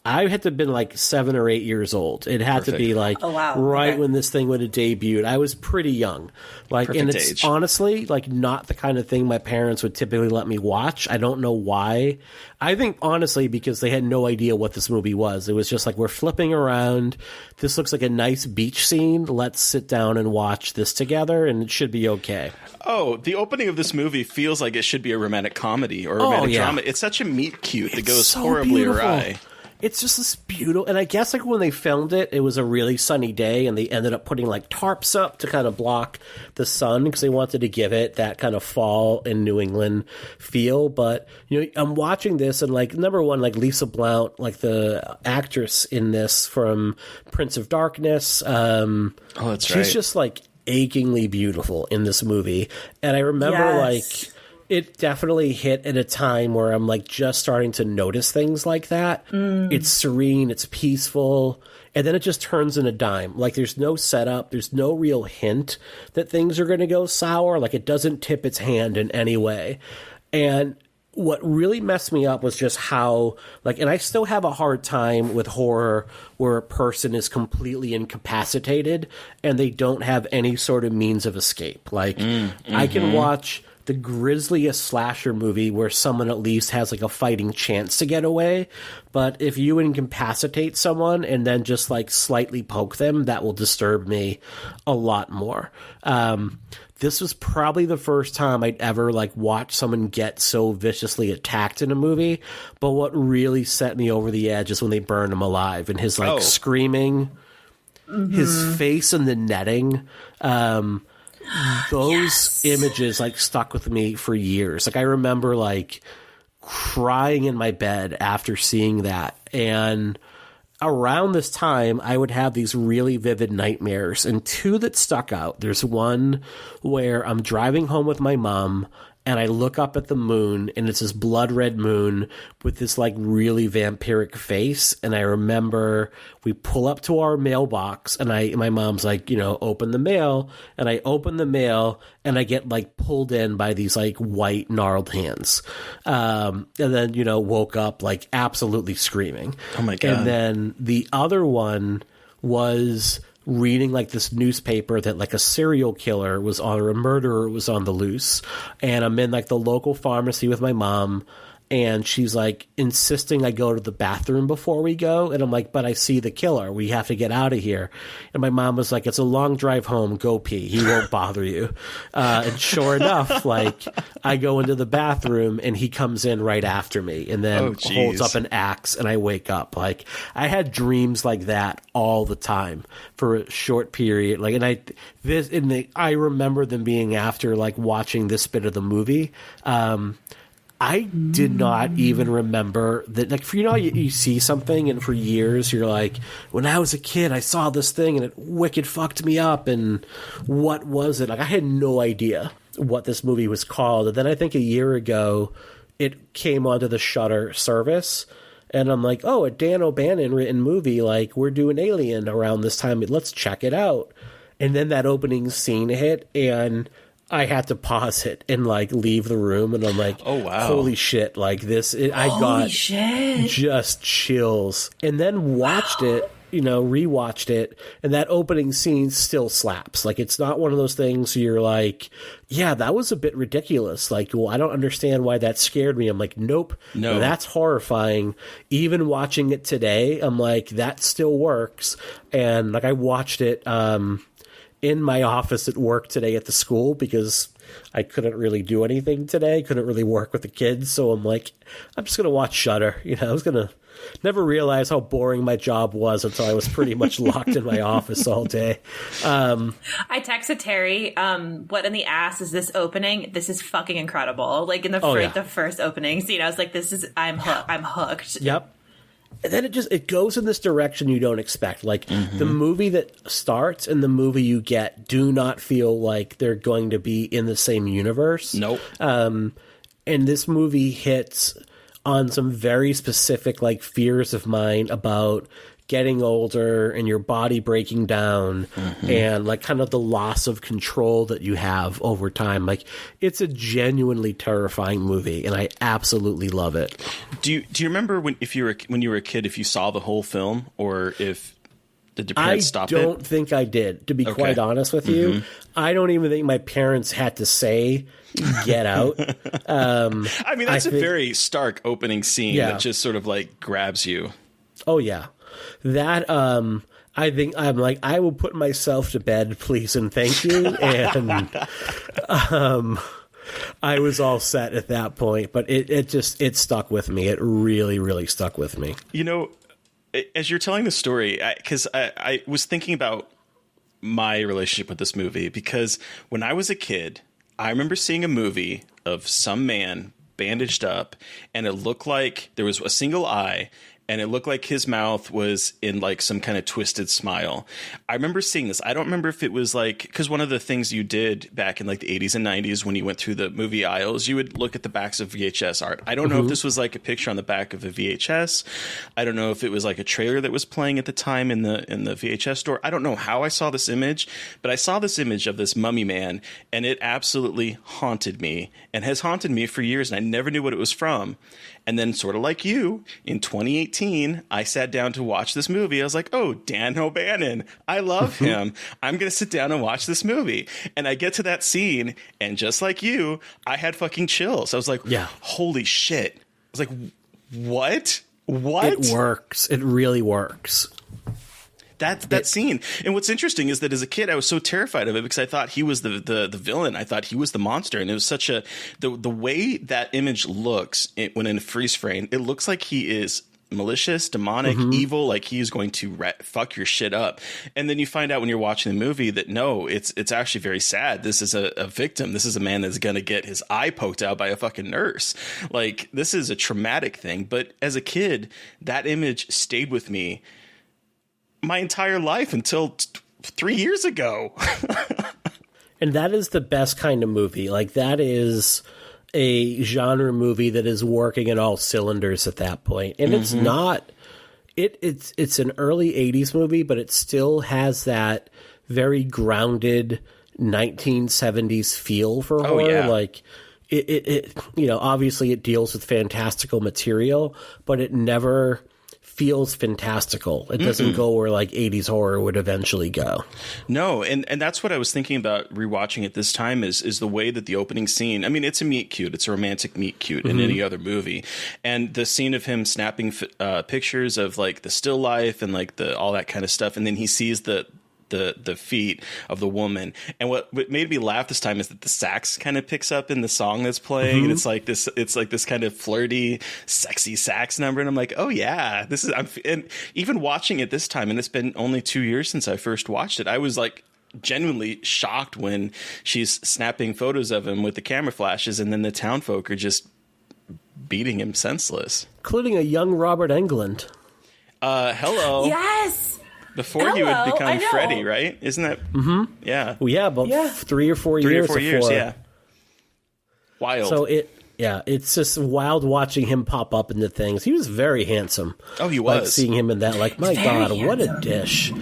I had to have been like 7 or 8 years old. It had to be like when this thing would have debuted. I was pretty young. Like, Perfect and it's age. honestly like not the kind of thing my parents would typically let me watch. I don't know why. I think honestly because they had no idea what this movie was. It was just like, we're flipping around. This looks like a nice beach scene. Let's sit down and watch this together and it should be okay. Oh, the opening of this movie feels like it should be a romantic comedy or a romantic drama. It's such a meet cute that goes so horribly beautiful. awry. It's just this beautiful, and I guess like when they filmed it, it was a really sunny day, and they ended up putting like tarps up to kind of block the sun because they wanted to give it that kind of fall in New England feel. But you know, I'm watching this, and like number one, like Lisa Blount, like the actress in this from Prince of Darkness. Oh, that's right. She's just like achingly beautiful in this movie, and I remember like. It definitely hit at a time where I'm like just starting to notice things like that. It's serene, it's peaceful, and then it just turns in a dime. Like there's no setup, there's no real hint that things are going to go sour. Like it doesn't tip its hand in any way. And what really messed me up was just how, like, and I still have a hard time with horror where a person is completely incapacitated and they don't have any sort of means of escape. Like I can watch the grisliest slasher movie where someone at least has like a fighting chance to get away. But if you incapacitate someone and then just like slightly poke them, that will disturb me a lot more. This was probably the first time I'd ever like watched someone get so viciously attacked in a movie. But what really set me over the edge is when they burned him alive and his like screaming, his face in the netting. Those images like stuck with me for years. Like I remember like crying in my bed after seeing that. And around this time, I would have these really vivid nightmares, and two that stuck out. There's one where I'm driving home with my mom, and I look up at the moon, and it's this blood red moon with this like really vampiric face. And I remember we pull up to our mailbox, and my mom's like, you know, open the mail. And I open the mail, and I get like pulled in by these like white gnarled hands. And then, you know, woke up like absolutely screaming. Oh my God. And then the other one was reading like this newspaper that like a serial killer was on, or a murderer was on the loose. And I'm in like the local pharmacy with my mom, and she's like insisting I go to the bathroom before we go. And I'm like, but I see the killer. We have to get out of here. And my mom was like, it's a long drive home. Go pee. He won't bother you. And sure enough, like I go into the bathroom and he comes in right after me and then holds up an axe, and I wake up. Like I had dreams like that all the time for a short period. Like, and I remember them being after like watching this bit of the movie. I did not even remember that. Like, you know, you see something, and for years you're like, when I was a kid, I saw this thing, and it wicked fucked me up. And what was it? Like, I had no idea what this movie was called. And then I think a year ago, it came onto the Shudder service, and I'm like, oh, a Dan O'Bannon written movie. Like, we're doing Alien around this time. Let's check it out. And then that opening scene hit, and I had to pause it and like leave the room, and I'm like, oh wow, holy shit, like this, I got just chills. And then watched it, you know, rewatched it, and that opening scene still slaps. Like, it's not one of those things you're like, yeah, that was a bit ridiculous. Like, well, I don't understand why that scared me. I'm like, nope, no, that's horrifying. Even watching it today, I'm like, that still works. And like, I watched it, in my office at work today at the school, because I couldn't really do anything today, couldn't really work with the kids. So I'm like, I'm just going to watch Shudder. You know, I was going to never realize how boring my job was until I was pretty much locked in my office all day. I texted Terry, what in the ass is this opening? This is fucking incredible. Like in the first opening scene, I was like, I'm hooked. Yep. And then it goes in this direction you don't expect. Like, the movie that starts and the movie you get do not feel like they're going to be in the same universe. Nope. And this movie hits on some very specific, like, fears of mine about getting older and your body breaking down and like kind of the loss of control that you have over time. Like, it's a genuinely terrifying movie, and I absolutely love it. Do you remember when you were a kid, if you saw the whole film, or if did your parents stop it? I don't think I did, to be quite honest with you. I don't even think my parents had to say get out. I mean, that's a very stark opening scene that just sort of like grabs you. Oh yeah. That, I think I'm like, I will put myself to bed, please and thank you. And I was all set at that point, but it stuck with me. It really, really stuck with me. You know, as you're telling the story, because I was thinking about my relationship with this movie, because when I was a kid, I remember seeing a movie of some man bandaged up, and it looked like there was a single eye, and it looked like his mouth was in like some kind of twisted smile. I remember seeing this. I don't remember if it was like, because one of the things you did back in like the 80s and 90s when you went through the movie aisles, you would look at the backs of VHS art. I don't know if this was like a picture on the back of a VHS. I don't know if it was like a trailer that was playing at the time in the VHS store. I don't know how I saw this image, but I saw this image of this mummy man, and it absolutely haunted me and has haunted me for years, and I never knew what it was from. And then, sort of like you, in 2018, 18, I sat down to watch this movie. I was like, oh, Dan O'Bannon. I love him. I'm going to sit down and watch this movie. And I get to that scene, and just like you, I had fucking chills. I was like, holy shit. I was like, what? What? It works. It really works. That scene. And what's interesting is that as a kid, I was so terrified of it because I thought he was the villain. I thought he was the monster. And it was such the way that image looks when in a freeze frame, it looks like he is malicious, demonic, evil, like he's going to fuck your shit up. And then you find out when you're watching the movie that no, it's actually very sad. This is a victim. This is a man that's going to get his eye poked out by a fucking nurse. Like, this is a traumatic thing. But as a kid, that image stayed with me my entire life until 3 years ago. And that is the best kind of movie. Like, that is a genre movie that is working at all cylinders at that point. And it's not, it's an early 80s movie, but it still has that very grounded 1970s feel for horror. Yeah. Like, it you know, obviously it deals with fantastical material, but it never feels fantastical. It doesn't go where like 80s horror would eventually go. No, and that's what I was thinking about rewatching it this time is the way that the opening scene, I mean, it's a meet cute. It's a romantic meet cute in any other movie. And the scene of him snapping pictures of like the still life and like all that kind of stuff. And then he sees the feet of the woman. And what made me laugh this time is that the sax kind of picks up in the song that's playing. And it's like this kind of flirty, sexy sax number. And I'm like, oh yeah, and even watching it this time, and it's been only 2 years since I first watched it, I was like genuinely shocked when she's snapping photos of him with the camera flashes. And then the town folk are just beating him senseless. Including a young Robert Englund. Hello. Yes. Before he would become Freddy, right? Isn't that? Yeah. Well, yeah, about 3 or 4 years. 3 or 4 years, yeah. Wild. So it's just wild watching him pop up into things. He was very handsome. Oh, he was. Like seeing him in that, like, my God, what a dish.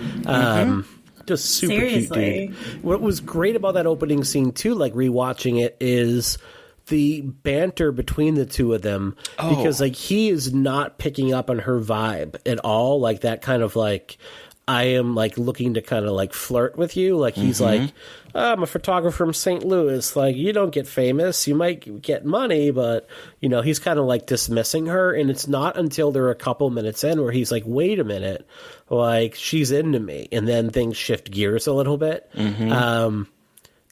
Just super cute dude. What was great about that opening scene too, like rewatching it, is the banter between the two of them, because like he is not picking up on her vibe at all, like that kind of like, I am like looking to kind of like flirt with you. Like he's like, I'm a photographer from St. Louis. Like, you don't get famous. You might get money, but you know, he's kind of like dismissing her. And it's not until they're a couple minutes in where he's like, wait a minute, like she's into me. And then things shift gears a little bit. And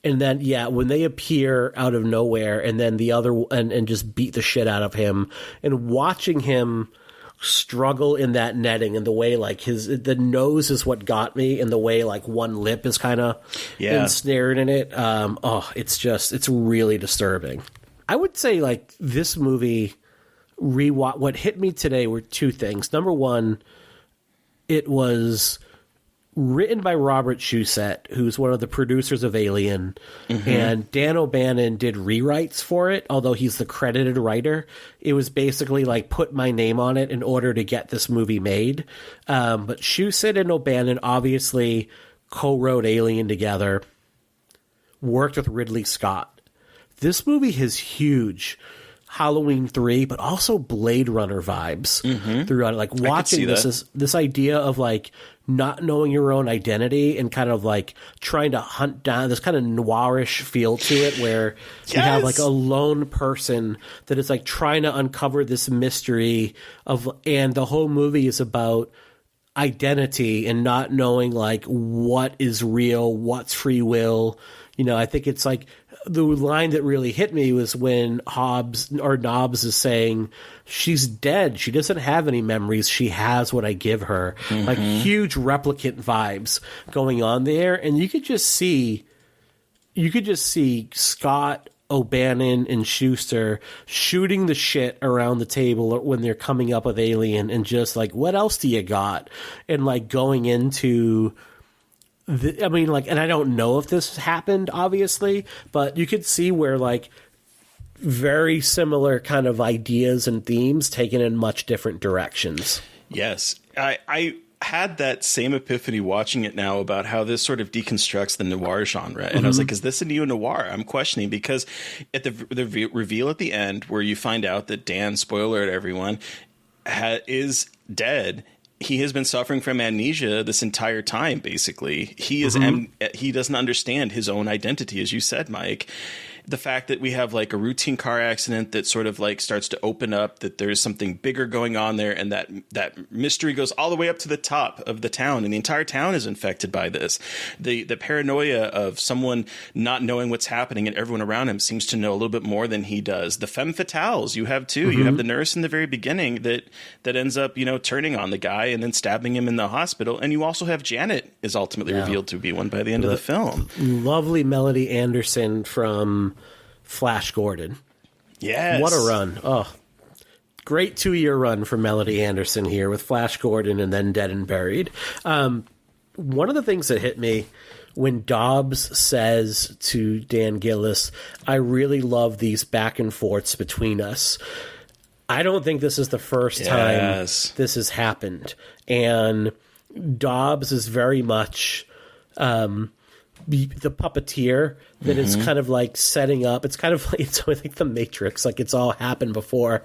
then, when they appear out of nowhere and then the other and just beat the shit out of him, and watching him struggle in that netting and the way like the nose is what got me, and the way like one lip is kind of ensnared in it. It's really disturbing. I would say like this movie what hit me today were two things. Number one, it was written by Robert Shusett, who's one of the producers of Alien, and Dan O'Bannon did rewrites for it, although he's the credited writer. It was basically like put my name on it in order to get this movie made. But Shusett and O'Bannon obviously co-wrote Alien together, worked with Ridley Scott. This movie has huge Halloween 3, but also Blade Runner vibes throughout it. Like watching this idea of like not knowing your own identity and kind of like trying to hunt down this kind of noirish feel to it, where you have like a lone person that is like trying to uncover this mystery and the whole movie is about identity and not knowing like what is real, what's free will. You know, I think it's like the line that really hit me was when Nobbs is saying, she's dead. She doesn't have any memories. She has what I give her. Like huge replicant vibes going on there. And you could just see Scott, O'Bannon, and Schuster shooting the shit around the table when they're coming up with Alien, and just like, what else do you got? And like going into and I don't know if this happened, obviously, but you could see where like very similar kind of ideas and themes taken in much different directions. Yes. I had that same epiphany watching it now about how this sort of deconstructs the noir genre. And I was like, is this a neo-noir? I'm questioning, because at the reveal at the end where you find out that Dan, spoiler alert everyone, is dead, he has been suffering from amnesia this entire time. Basically, he is he doesn't understand his own identity, as you said, Mike. The fact that we have like a routine car accident that sort of like starts to open up, that there's something bigger going on there, and that mystery goes all the way up to the top of the town, and the entire town is infected by this. The paranoia of someone not knowing what's happening, and everyone around him seems to know a little bit more than he does. The femme fatales you have too. You have the nurse in the very beginning that ends up, you know, turning on the guy and then stabbing him in the hospital, and you also have Janet is ultimately revealed to be one by the end of the film. Lovely Melody Anderson from Flash Gordon. Yes. What a run. Oh, great 2-year run for Melody Anderson here with Flash Gordon and then Dead and Buried. One of the things that hit me when Dobbs says to Dan Gillis, I really love these back and forths between us. I don't think this is the first time this has happened. And Dobbs is very much the puppeteer that is kind of like setting up. It's kind of like, it's like the Matrix, like it's all happened before.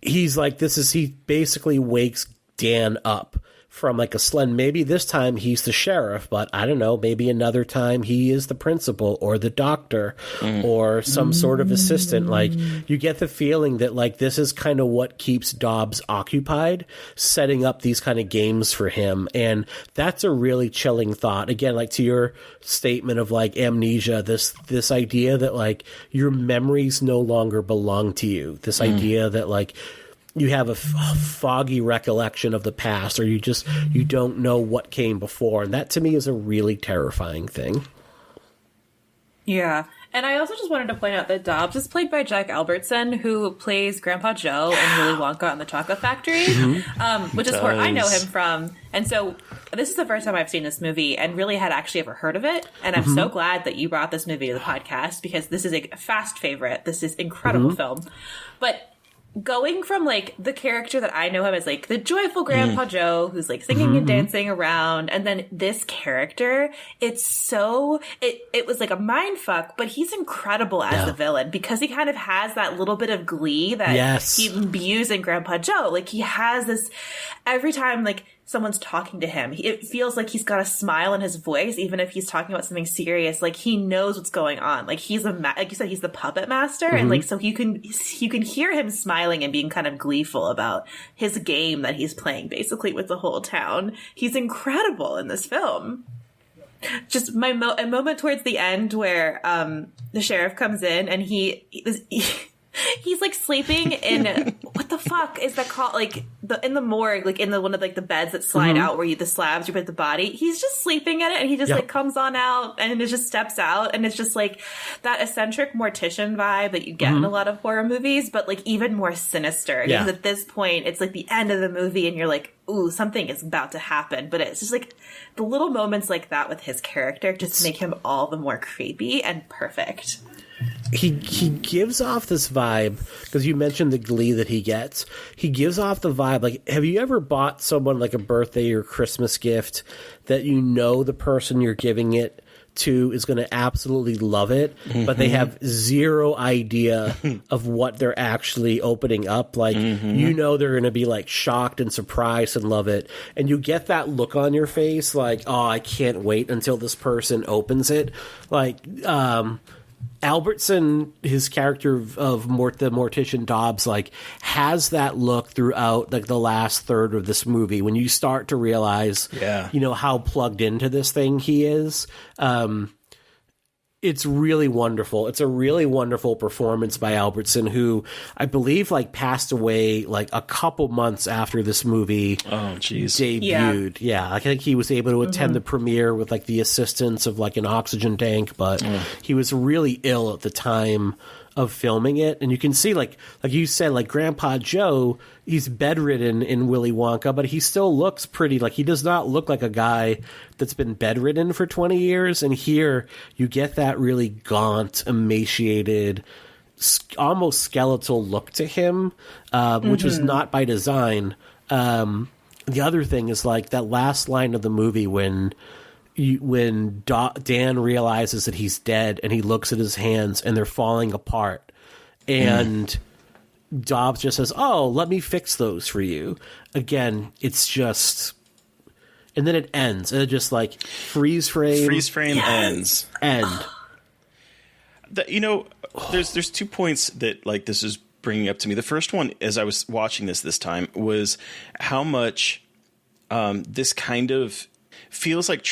He's like, he basically wakes Dan up from like a slend. Maybe this time he's the sheriff, but I don't know, maybe another time he is the principal or the doctor or some sort of assistant. Like, you get the feeling that like this is kind of what keeps Dobbs occupied, setting up these kind of games for him. And that's a really chilling thought. Again, like to your statement of like amnesia, this idea that like your memories no longer belong to you. This idea that like you have a foggy recollection of the past, or you don't know what came before. And that to me is a really terrifying thing. Yeah. And I also just wanted to point out that Dobbs is played by Jack Albertson, who plays Grandpa Joe in Willy Wonka and the Chocolate Factory, which is where I know him from. And so this is the first time I've seen this movie and really had actually ever heard of it. And I'm so glad that you brought this movie to the podcast, because this is a fast favorite. This is incredible film. But going from like the character that I know him as like the joyful Grandpa Joe who's like singing and dancing around, and then this character, it was like a mind fuck, but he's incredible as the villain, because he kind of has that little bit of glee that he imbues in Grandpa Joe. Like, he has this every time like someone's talking to him, it feels like he's got a smile in his voice, even if he's talking about something serious. Like, he knows what's going on. Like, he's like you said, he's the puppet master, and like, so you can hear him smiling and being kind of gleeful about his game that he's playing basically with the whole town. He's incredible in this film. Just a moment towards the end where the sheriff comes in and he's like sleeping in what the fuck is that called? Like in the morgue, like in the one of like the beds that slide out where the slabs you put the body. He's just sleeping in it, and he just like comes on out and it just steps out, and it's just like that eccentric mortician vibe that you get in a lot of horror movies, but like even more sinister. Because at this point, it's like the end of the movie, and you're like, ooh, something is about to happen. But it's just like the little moments like that with his character just make him all the more creepy and perfect. He gives off this vibe, because you mentioned the glee that he gets. He gives off the vibe, like, have you ever bought someone like a birthday or Christmas gift that you know the person you're giving it to is going to absolutely love it, but they have zero idea of what they're actually opening up? Like, you know they're going to be like shocked and surprised and love it, and you get that look on your face like, oh, I can't wait until this person opens it. Like, Albertson, his character of the mortician Dobbs, like, has that look throughout like the last third of this movie, when you start to realize, you know, how plugged into this thing he is. It's really wonderful. It's a really wonderful performance by Albertson, who I believe like passed away like a couple months after this movie debuted. Yeah, I think he was able to attend the premiere with like the assistance of like an oxygen tank, but he was really ill at the time of filming it. And you can see, like you said, like Grandpa Joe, he's bedridden in Willy Wonka, but he still looks pretty. Like, he does not look like a guy that's been bedridden for 20 years. And here you get that really gaunt, emaciated, almost skeletal look to him, which was not by design. The other thing is like that last line of the movie when Dan realizes that he's dead, and he looks at his hands and they're falling apart, and Dobbs just says, "Oh, let me fix those for you." Again, it's just, and then it ends, and it just like freeze frame, ends, end. There's 2 points that like this is bringing up to me. The first one, as I was watching this time, was how much this kind of feels like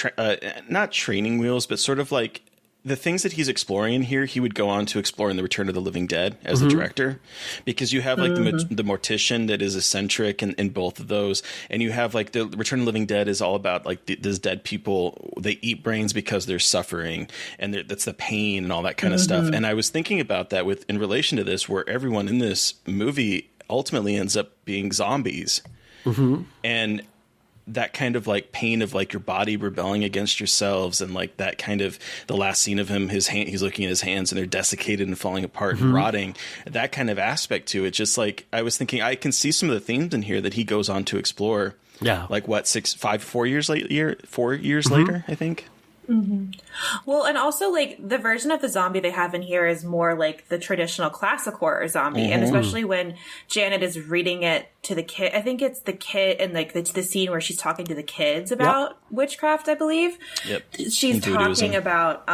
not training wheels, but sort of like the things that he's exploring in here, he would go on to explore in the Return of the Living Dead as the director, because you have like the mortician that is eccentric in both of those. And you have like the Return of the Living Dead is all about like these dead people, they eat brains because they're suffering, and that's the pain and all that kind of stuff. And I was thinking about that in relation to this, where everyone in this movie ultimately ends up being zombies. And that kind of like pain of like your body rebelling against yourselves, and like that kind of the last scene of him, he's looking at his hands and they're desiccated and falling apart and rotting, that kind of aspect to it. Just like I was thinking, I can see some of the themes in here that he goes on to explore. Yeah. Like what, 4 years later, I think. Well, and also like the version of the zombie they have in here is more like the traditional classic horror zombie, and especially when Janet is reading it to the kid. I think it's the kid, and like the scene where she's talking to the kids about witchcraft, I believe. She's talking about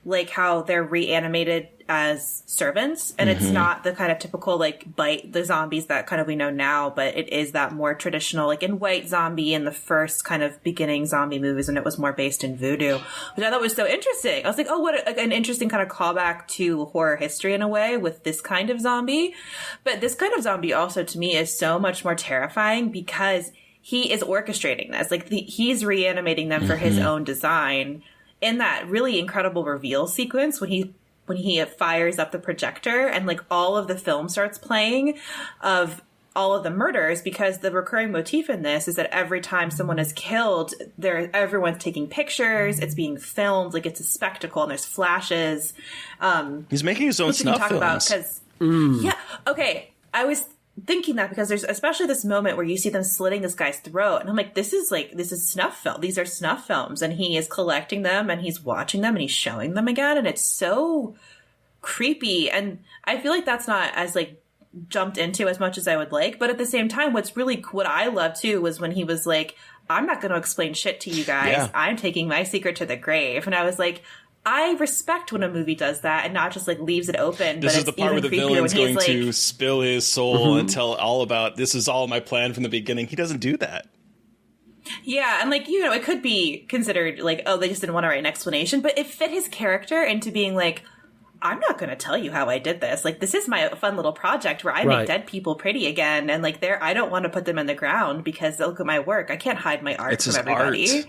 like how they're reanimated as servants, and it's not the kind of typical like bite the zombies that kind of we know now, but it is that more traditional like in White Zombie in the first kind of beginning zombie movies, and it was more based in voodoo, which I thought was so interesting. I was like, oh, what an interesting kind of callback to horror history in a way with this kind of zombie. But this kind of zombie also to me is so much more terrifying because he is orchestrating this, like he's reanimating them for his own design in that really incredible reveal sequence when he fires up the projector and like all of the film starts playing of all of the murders, because the recurring motif in this is that every time someone is killed, everyone's taking pictures, it's being filmed, like it's a spectacle, and there's flashes. He's making his own snuff films. Yeah, okay. I was thinking that because there's especially this moment where you see them slitting this guy's throat, and I'm like, this is snuff film. These are snuff films, and he is collecting them and he's watching them and he's showing them again, and it's so creepy. And I feel like that's not as like jumped into as much as I would like, but at the same time, what I love too was when he was like, I'm not going to explain shit to you guys. I'm taking my secret to the grave. And I was like, I respect when a movie does that and not just like leaves it open. This is the part where the villain's going to spill his soul and tell all about, this is all my plan from the beginning. He doesn't do that. Yeah, and like, you know, it could be considered like, oh, they just didn't want to write an explanation, but it fit his character into being like, I'm not going to tell you how I did this. Like, this is my fun little project where I make dead people pretty again. And like, I don't want to put them in the ground because look at my work. I can't hide my art from everybody. Art.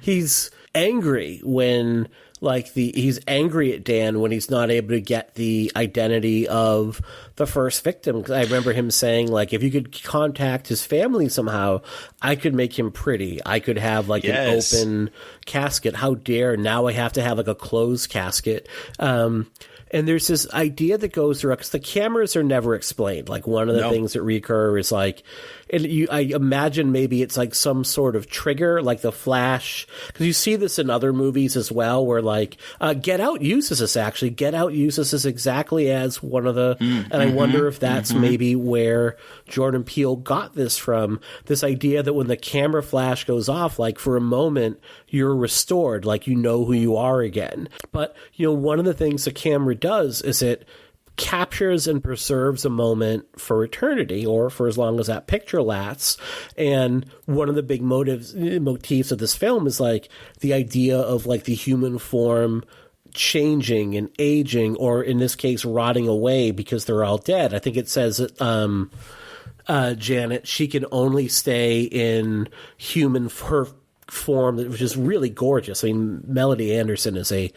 He's angry when he's angry at Dan when he's not able to get the identity of the first victim. I remember him saying, like, if you could contact his family somehow, I could make him pretty. I could have like an open casket. How dare now I have to have like a closed casket. And there's this idea that goes through, because the cameras are never explained. Like, one of the things that recur is like, I imagine maybe it's like some sort of trigger, like the flash, because you see this in other movies as well, where like Get Out uses this actually. Get Out uses this exactly as one of the, and I wonder if that's maybe where Jordan Peele got this from. This idea that when the camera flash goes off, like for a moment, you're restored, like you know who you are again. But, you know, one of the things the camera does is it captures and preserves a moment for eternity, or for as long as that picture lasts. And one of the big motifs of this film is like the idea of like the human form changing and aging, or in this case rotting away because they're all dead. I think it says that Janet, she can only stay in her form, which is really gorgeous. I mean, Melody Anderson is a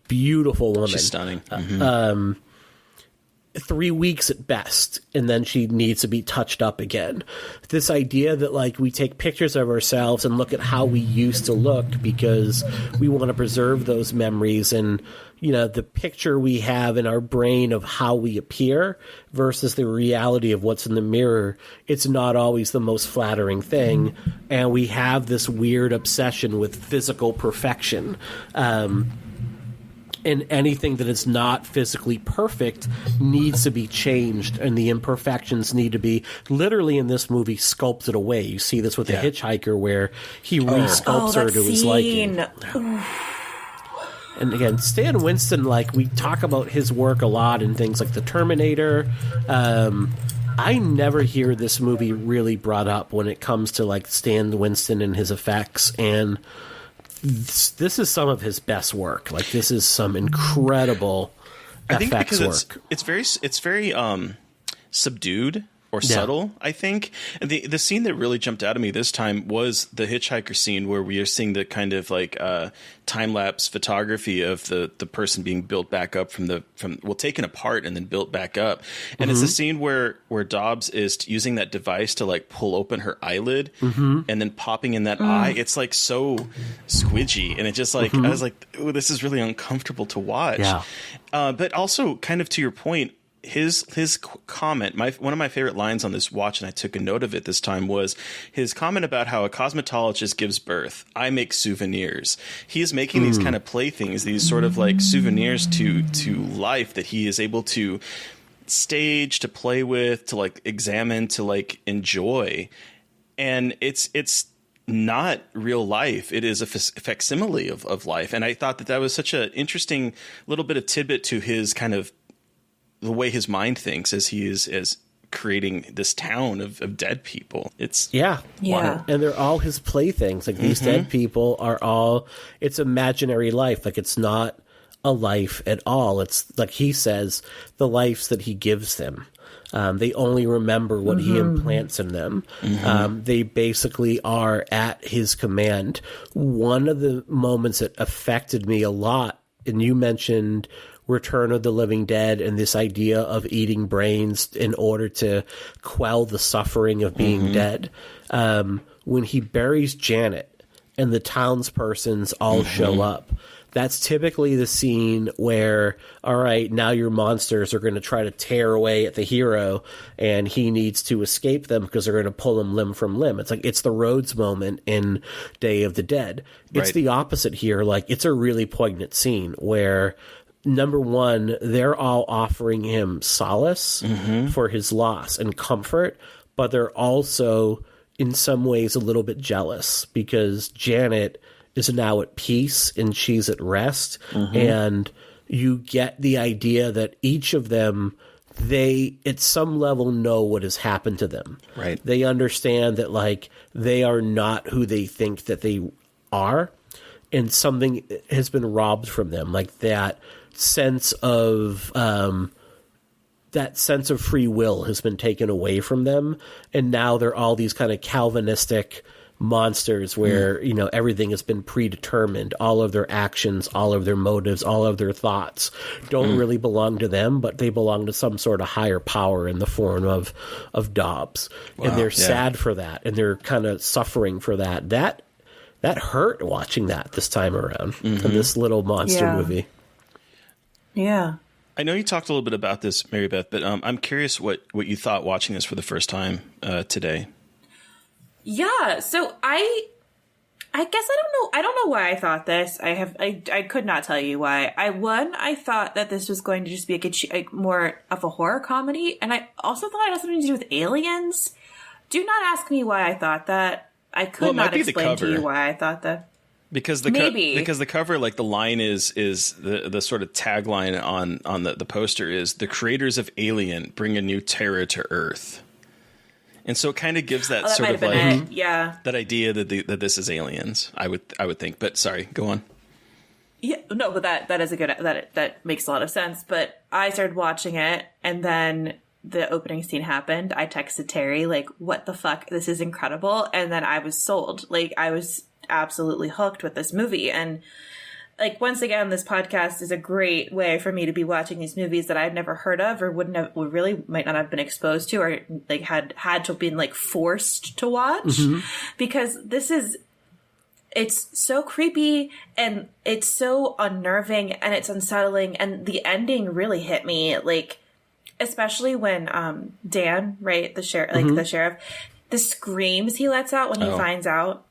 beautiful woman. She's stunning. 3 weeks at best, and then she needs to be touched up again. This idea that like we take pictures of ourselves and look at how we used to look because we want to preserve those memories, and you know, the picture we have in our brain of how we appear versus the reality of what's in the mirror, it's not always the most flattering thing. And we have this weird obsession with physical perfection. and anything that is not physically perfect needs to be changed, and the imperfections need to be literally in this movie sculpted away. You see this with the hitchhiker where he resculpts her to his liking. And again, Stan Winston, like, we talk about his work a lot in things like The Terminator. I never hear this movie really brought up when it comes to, like, Stan Winston and his effects, and this is some of his best work. Like, this is some incredible effects work. It's very subdued or subtle, I think. And the scene that really jumped out at me this time was the hitchhiker scene where we are seeing the kind of like time-lapse photography of the person being built back up from taken apart and then built back up. And it's a scene where Dobbs is using that device to like pull open her eyelid and then popping in that eye. It's like so squidgy, and it just like I was like, oh, this is really uncomfortable to watch. Yeah. But also kind of to your point, his comment, one of my favorite lines on this watch, and I took a note of it this time, was his comment about how a cosmetologist gives birth. I make souvenirs. He is making these kind of playthings, these sort of like souvenirs to life that he is able to stage, to play with, to like examine, to like enjoy. And it's not real life. It is a facsimile of life. And I thought that was such an interesting little bit of tidbit to his kind of the way his mind thinks as he is as creating this town of dead people. It's and they're all his playthings. Like these dead people are all, it's imaginary life. Like it's not a life at all. It's like he says, the lives that he gives them. They only remember what he implants in them. They basically are at his command. One of the moments that affected me a lot, and you mentioned Return of the Living Dead and this idea of eating brains in order to quell the suffering of being dead. When he buries Janet and the townspersons all show up, that's typically the scene where, all right, now your monsters are going to try to tear away at the hero and he needs to escape them because they're going to pull him limb from limb. It's like, it's the Rhodes moment in Day of the Dead. It's the opposite here. Like, it's a really poignant scene where, number one, they're all offering him solace for his loss and comfort, but they're also in some ways a little bit jealous because Janet is now at peace and she's at rest. And you get the idea that each of them, they at some level know what has happened to them. Right. They understand that like they are not who they think that they are, and something has been robbed from them. Like that sense of free will has been taken away from them, and now they're all these kind of Calvinistic monsters where you know everything has been predetermined. All of their actions, all of their motives, all of their thoughts don't really belong to them, but they belong to some sort of higher power in the form of Dobbs. And they're sad for that, and they're kind of suffering for that. That hurt watching that this time around in this little monster movie. Yeah. I know you talked a little bit about this, Mary Beth, but I'm curious what you thought watching this for the first time today. Yeah, so I guess I don't know why I thought this. I could not tell you why. I thought that this was going to just be like more of a horror comedy, and I also thought it had something to do with aliens. Do not ask me why I thought that. I could not explain to you why I thought that. Because the cover, like the line is the sort of tagline on the poster is "The creators of Alien bring a new terror to Earth," and so it kind of gives that sort of like that idea that this is aliens. I would think, but sorry, go on. Yeah, no, but that is a good that makes a lot of sense. But I started watching it, and then the opening scene happened. I texted Terry like, "What the fuck? This is incredible!" And then I was sold. Like I was absolutely hooked with this movie. And like once again, this podcast is a great way for me to be watching these movies that I've never heard of or might not have been exposed to, or like had to have been like forced to watch, because it's so creepy and it's so unnerving and it's unsettling, and the ending really hit me, like especially when Dan, right, the sheriff, the screams he lets out when he finds out.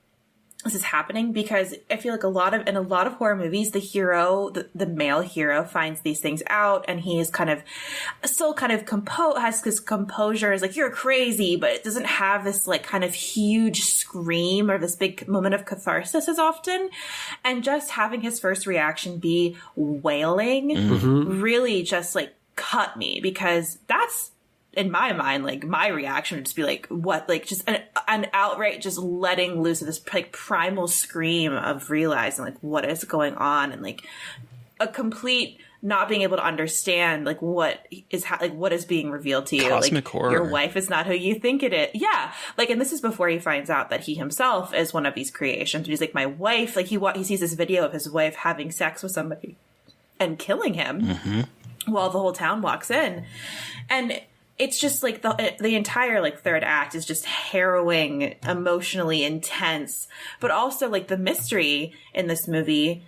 this is happening, because I feel like in a lot of horror movies, the hero, the male hero, finds these things out, and he is kind of still kind of has his composure, is like, you're crazy, but it doesn't have this like kind of huge scream or this big moment of catharsis as often. And just having his first reaction be wailing really just like cut me, because that's, in my mind, like, my reaction would just be like, what? Like, just an outright just letting loose of this, like, primal scream of realizing, like, what is going on, and, like, a complete not being able to understand, like, what is being revealed to you. Cosmic like, horror. Your wife is not who you think it is. Yeah. Like, and this is before he finds out that he himself is one of these creations. He's like, my wife, like, he sees this video of his wife having sex with somebody and killing him while the whole town walks in. And it's just like the entire like third act is just harrowing, emotionally intense, but also like the mystery in this movie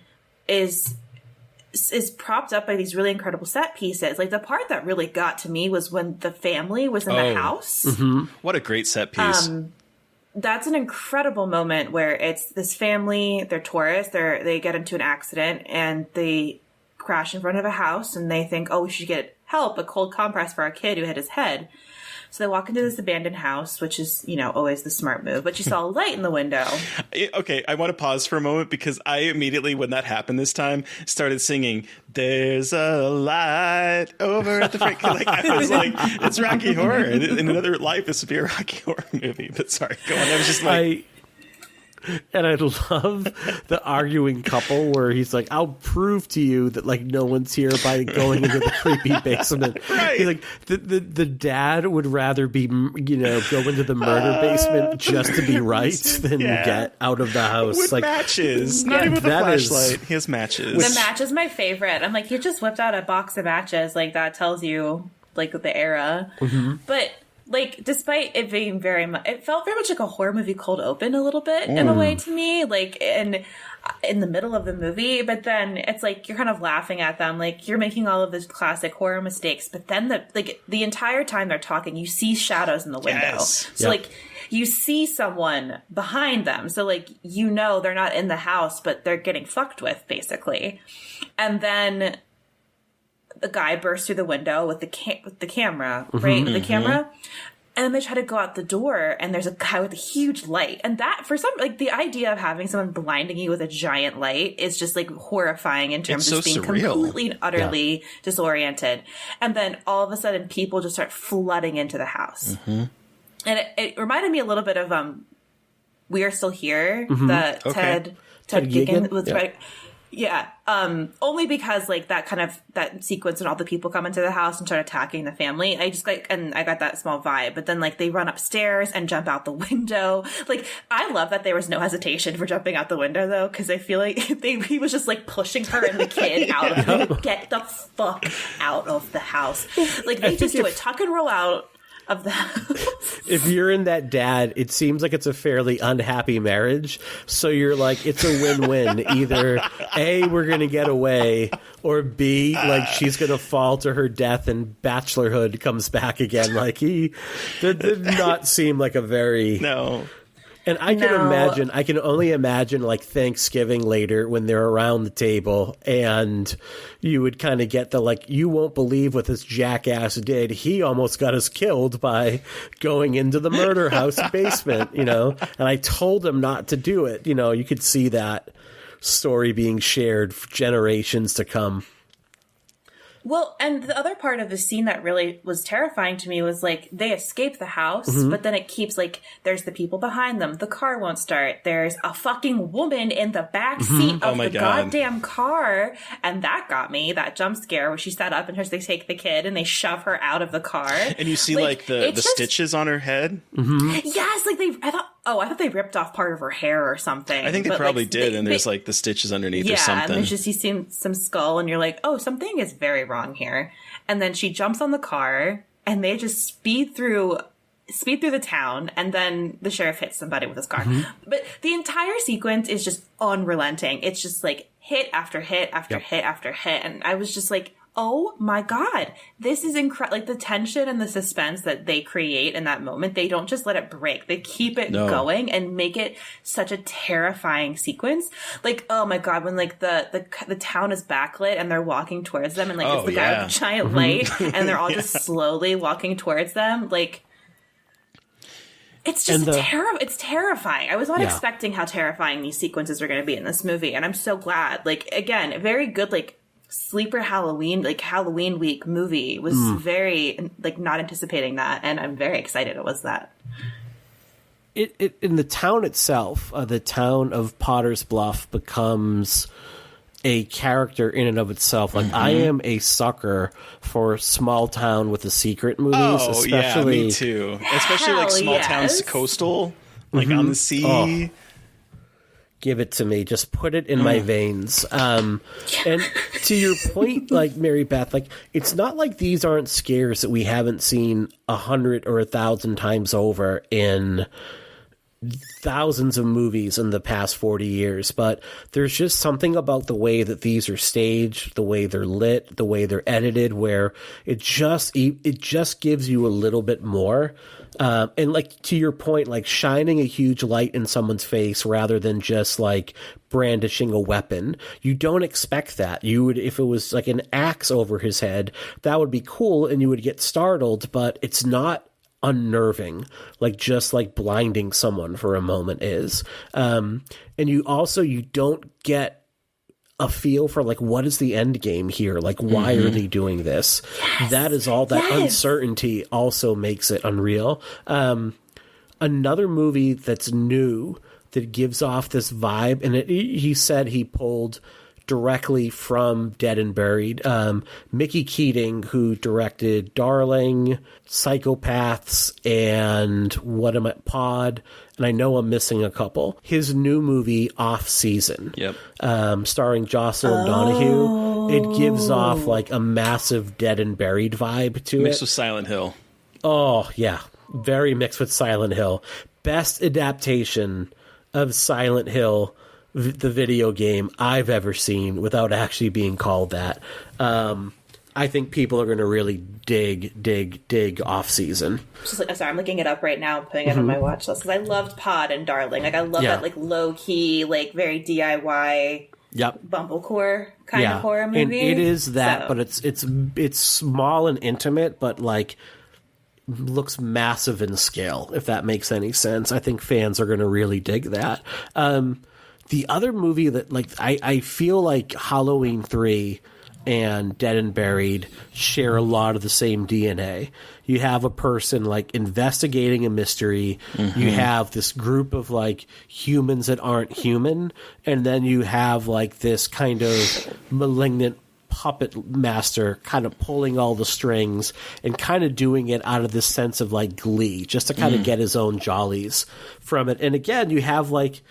is propped up by these really incredible set pieces. Like, the part that really got to me was when the family was in the house. What a great set piece. That's an incredible moment where it's this family, they're tourists, they get into an accident and they crash in front of a house, and they think, oh, we should get help, a cold compress for our kid who hit his head. So they walk into this abandoned house, which is, you know, always the smart move. But you saw a light in the window. Okay, I want to pause for a moment, because I immediately, when that happened this time, started singing, "There's a light over at the front." Like, I was like, it's Rocky Horror. In another life, this would be a Rocky Horror movie. But sorry, go on. I was just like... And I love the arguing couple where he's like, I'll prove to you that like no one's here by going into the creepy basement. Right. He's like, the dad would rather be, you know, go into the murder basement just to be right than get out of the house. With like matches. Not even with a flashlight. He has matches. The match is my favorite. I'm like, you just whipped out a box of matches. Like, that tells you like the era. But like, despite it being very much, it felt very much like a horror movie cold open a little bit in a way to me, like, and in the middle of the movie. But then it's like, you're kind of laughing at them, like, you're making all of these classic horror mistakes. But then the entire time they're talking, you see shadows in the window. Yes. So like, you see someone behind them. So like, you know, they're not in the house, but they're getting fucked with, basically. And then the guy bursts through the window with the camera, right? With the camera. And then they try to go out the door, and there's a guy with a huge light. And that, for some, like, the idea of having someone blinding you with a giant light is just, like, horrifying in terms of being surreal. completely and utterly disoriented. And then all of a sudden, people just start flooding into the house. And it reminded me a little bit of We Are Still Here, the Ted Giggin was right. Yeah. Only because like that sequence when all the people come into the house and start attacking the family, I just and I got that small vibe, but then like they run upstairs and jump out the window. Like, I love that there was no hesitation for jumping out the window though, because I feel like he was just like pushing her and the kid out of the, get the fuck out of the house. Like, they just do a tuck and roll out of the house. If you're in that dad, it seems like it's a fairly unhappy marriage. So you're like, it's a win-win. Either A, we're going to get away, or B, like she's going to fall to her death and bachelorhood comes back again. Like that did not seem like a very... No. And I can only imagine like Thanksgiving later when they're around the table and you would kind of get the like, you won't believe what this jackass did. He almost got us killed by going into the murder house basement, you know, and I told him not to do it. You know, you could see that story being shared for generations to come. Well, and the other part of the scene that really was terrifying to me was, like, they escape the house, but then it keeps, like, there's the people behind them. The car won't start. There's a fucking woman in the back seat of the goddamn car. And that got me, that jump scare where she sat up and they take the kid and they shove her out of the car. And you see, like the stitches on her head. Yes, like I thought they ripped off part of her hair or something. I think they probably did, and there's like the stitches underneath or something. Yeah, and there's just, you see some skull, and you're like, oh, something is very wrong here. And then she jumps on the car, and they just speed through the town, and then the sheriff hits somebody with his car. But the entire sequence is just unrelenting. It's just like hit after hit after hit after hit, and I was just like, oh my God, this is incredible. Like the tension and the suspense that they create in that moment, they don't just let it break. They keep it going and make it such a terrifying sequence. Like, oh my God, when like the town is backlit and they're walking towards them and like it's the guy with the giant light and they're all just slowly walking towards them. Like, it's just it's terrifying. I was not expecting how terrifying these sequences are going to be in this movie. And I'm so glad. Like, again, very good, like, sleeper Halloween, like Halloween week movie was very, like, not anticipating that. And I'm very excited it was that. It in the town itself, the town of Potter's Bluff becomes a character in and of itself. Like, I am a sucker for small town with a secret movies. Especially, yeah, me too. Especially like small towns coastal, like on the sea. Oh. Give it to me. Just put it in my veins. And to your point, like Mary Beth, like it's not like these aren't scares that we haven't seen 100 or 1,000 times over in thousands of movies in the past 40 years, but there's just something about the way that these are staged, the way they're lit, the way they're edited, where it just gives you a little bit more. And like to your point, like shining a huge light in someone's face rather than just like brandishing a weapon. You don't expect that. You would, if it was like an axe over his head, that would be cool and you would get startled, but it's not unnerving, like just like blinding someone for a moment is. And you don't get a feel for like, what is the end game here? Like, why are they doing this? That is all that uncertainty also makes it unreal. Another movie that's new that gives off this vibe, and he said he pulled directly from Dead and Buried. Mickey Keating, who directed Darling, Psychopaths, and Pod, and I know I'm missing a couple. His new movie, Off Season, starring Jocelyn Donahue. It gives off like a massive Dead and Buried vibe to it. Mixed with Silent Hill. Oh, yeah. Very mixed with Silent Hill. Best adaptation of Silent Hill, the video game, I've ever seen without actually being called that. I think people are going to really dig Off Season. Sorry, I'm looking it up right now, putting it on my watch list because I loved Pod and Darling. Like I love that like low key, like very DIY, bumblecore kind of horror movie. And it is that, but it's small and intimate, but like looks massive in scale. If that makes any sense, I think fans are going to really dig that. The other movie that, like, I feel like Halloween 3 and Dead and Buried share a lot of the same DNA. You have a person, like, investigating a mystery. You have this group of, like, humans that aren't human. And then you have, like, this kind of malignant puppet master kind of pulling all the strings and kind of doing it out of this sense of, like, glee, just to kind of get his own jollies from it. And again, you have, like,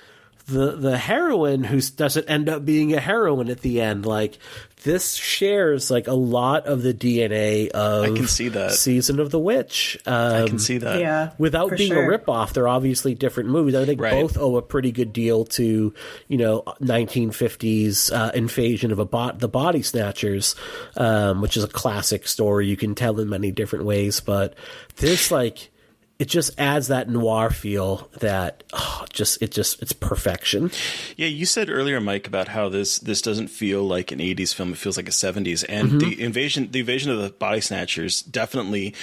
the heroine who doesn't end up being a heroine at the end. Like, this shares like a lot of the DNA of I can see that. Season of the Witch. I can see that. Yeah, without being a ripoff, they're obviously different movies. I think both owe a pretty good deal to, 1950s invasion of the Body Snatchers, which is a classic story you can tell in many different ways. But this, like, it just adds that noir feel that it's perfection. Yeah, you said earlier, Mike, about how this doesn't feel like an 80s film. It feels like a 70s. And the invasion of the Body Snatchers definitely,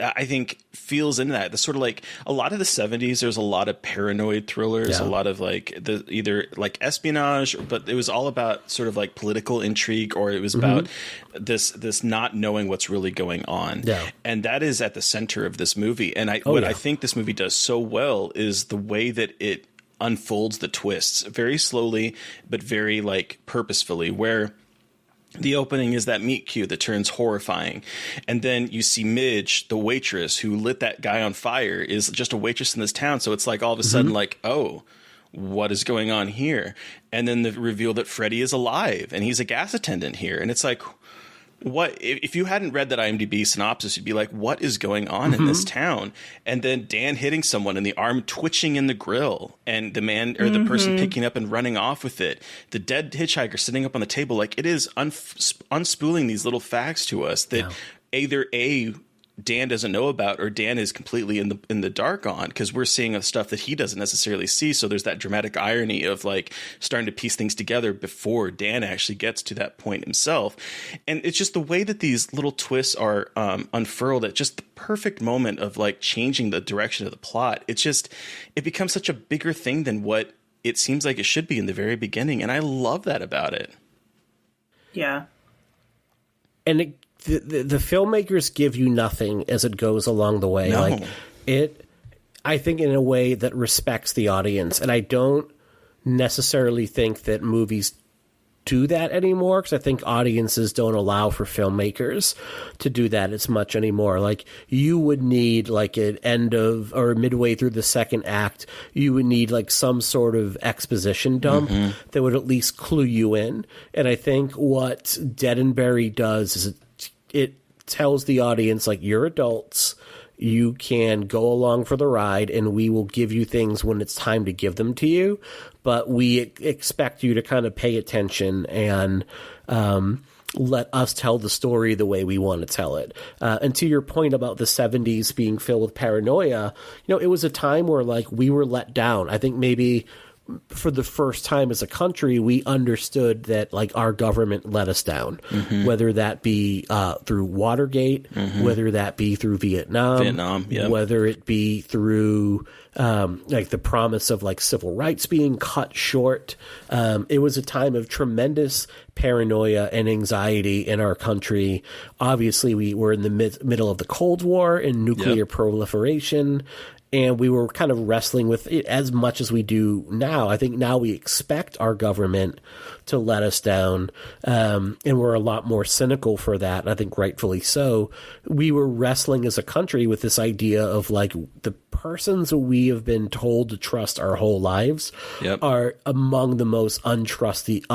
I think, feels into that. The sort of like a lot of the 70s, there's a lot of paranoid thrillers, a lot of like either like espionage, but it was all about sort of like political intrigue, or it was about this not knowing what's really going on. Yeah. And that is at the center of this movie. And I think this movie does so well is the way that it unfolds the twists very slowly, but very like purposefully, where the opening is that meet cute that turns horrifying. And then you see Midge, the waitress who lit that guy on fire, is just a waitress in this town. So it's like all of a sudden like, oh, what is going on here? And then the reveal that Freddy is alive and he's a gas attendant here. And it's like, what if you hadn't read that IMDb synopsis, you'd be like, what is going on in this town? And then Dan hitting someone and the arm twitching in the grill, and the man or the person picking up and running off with it, the dead hitchhiker sitting up on the table. Like, it is unspooling these little facts to us that either Dan doesn't know about, or Dan is completely in the dark on, because we're seeing stuff that he doesn't necessarily see. So there's that dramatic irony of like starting to piece things together before Dan actually gets to that point himself. And it's just the way that these little twists are unfurled at just the perfect moment of like changing the direction of the plot. It becomes such a bigger thing than what it seems like it should be in the very beginning. And I love that about it. Yeah. And the filmmakers give you nothing as it goes along the way. No. Like I think in a way that respects the audience. And I don't necessarily think that movies do that anymore, because I think audiences don't allow for filmmakers to do that as much anymore. Like, you would need like an end of or midway through the second act, you would need like some sort of exposition dump that would at least clue you in. And I think what Dead and Buried does is it tells the audience, like, you're adults, you can go along for the ride, and we will give you things when it's time to give them to you. But we expect you to kind of pay attention and let us tell the story the way we want to tell it. And to your point about the 70s being filled with paranoia, it was a time where, like, we were let down. I think maybe for the first time as a country, we understood that, like, our government let us down, whether that be through Watergate, whether that be through Vietnam, whether it be through like the promise of like civil rights being cut short. It was a time of tremendous paranoia and anxiety in our country. Obviously, we were in the middle of the Cold War and nuclear proliferation. And we were kind of wrestling with it as much as we do now. I think now we expect our government to let us down, and we're a lot more cynical for that, and I think rightfully so. We were wrestling as a country with this idea of, like, the persons we have been told to trust our whole lives are among the most untrustworthy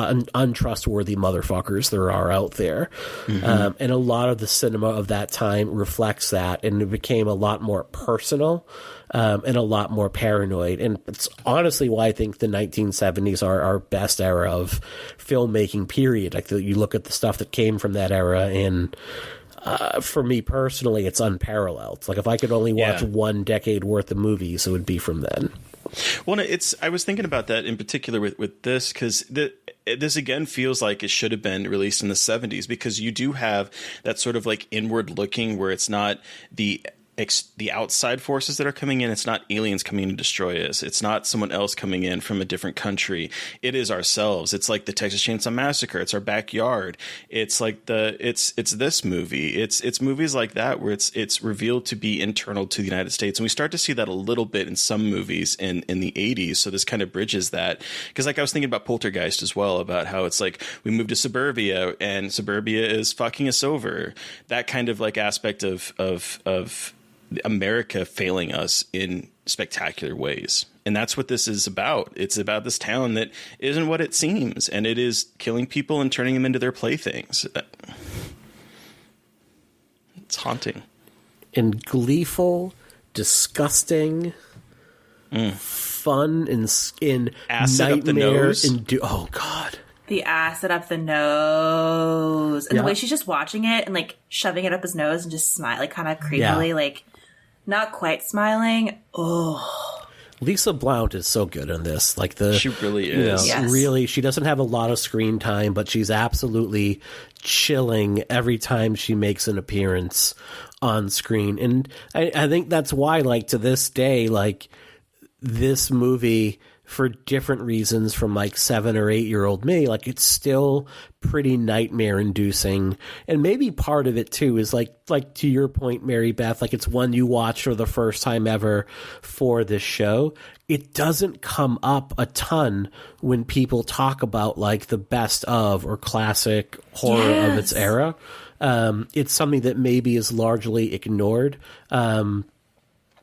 motherfuckers there are out there. And a lot of the cinema of that time reflects that, and it became a lot more personal and a lot more paranoid. And it's honestly why I think the 1970s are our best era of filmmaking, period. Like, you look at the stuff that came from that era, and for me personally, it's unparalleled. Like, if I could only watch one decade worth of movies, it would be from then. Well, I was thinking about that in particular with this, because this again feels like it should have been released in the 70s, because you do have that sort of like inward looking where it's not the outside forces that are coming in. It's not aliens coming in to destroy us. It's not someone else coming in from a different country. It is ourselves. It's like the Texas Chainsaw Massacre. It's our backyard. It's like it's this movie. It's movies like that where it's revealed to be internal to the United States. And we start to see that a little bit in some movies in the 80s. So this kind of bridges that. Because, like, I was thinking about Poltergeist as well, about how it's like we moved to suburbia and suburbia is fucking us over. That kind of like aspect of America failing us in spectacular ways. And that's what this is about. It's about this town that isn't what it seems, and it is killing people and turning them into their playthings. It's haunting. And gleeful, disgusting, fun, and in acid up the nightmare. nose. Oh, God. The acid up the nose. And the way she's just watching it and, like, shoving it up his nose and just smile, like, kind of creepily, like, not quite smiling. Oh. Lisa Blount is so good in this. Like, she really is. Really, she doesn't have a lot of screen time, but she's absolutely chilling every time she makes an appearance on screen. And I think that's why, like, to this day, like, this movie, for different reasons from like 7 or 8 year old me, like, it's still pretty nightmare inducing. And maybe part of it too is like to your point, Mary Beth, like, it's one you watch for the first time ever for this show. It doesn't come up a ton when people talk about like the best of or classic horror of its era. It's something that maybe is largely ignored.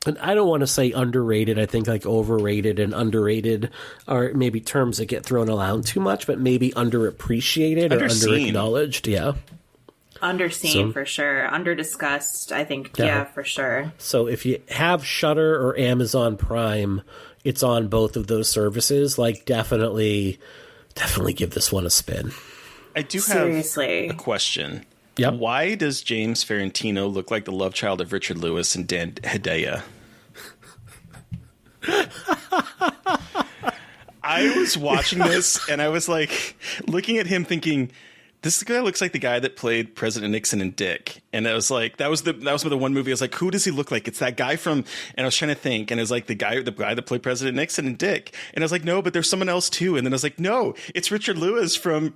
And I don't want to say underrated. I think like overrated and underrated are maybe terms that get thrown around too much, but maybe underappreciated or Underseen. underacknowledged. Yeah. Underseen for sure. Underdiscussed, I think. Yeah, for sure. So if you have Shudder or Amazon Prime, it's on both of those services. Like, definitely give this one a spin. I do have a question. Yep. Why does James Ferrantino look like the love child of Richard Lewis and Dan Hedaya? I was watching this and I was like looking at him thinking, this guy looks like the guy that played President Nixon in Dick. And I was like, that was the one movie I was like, who does he look like? It's that guy from, and I was trying to think, and it was like the guy that played President Nixon in Dick. And I was like, no, but there's someone else too. And then I was like, no, it's Richard Lewis from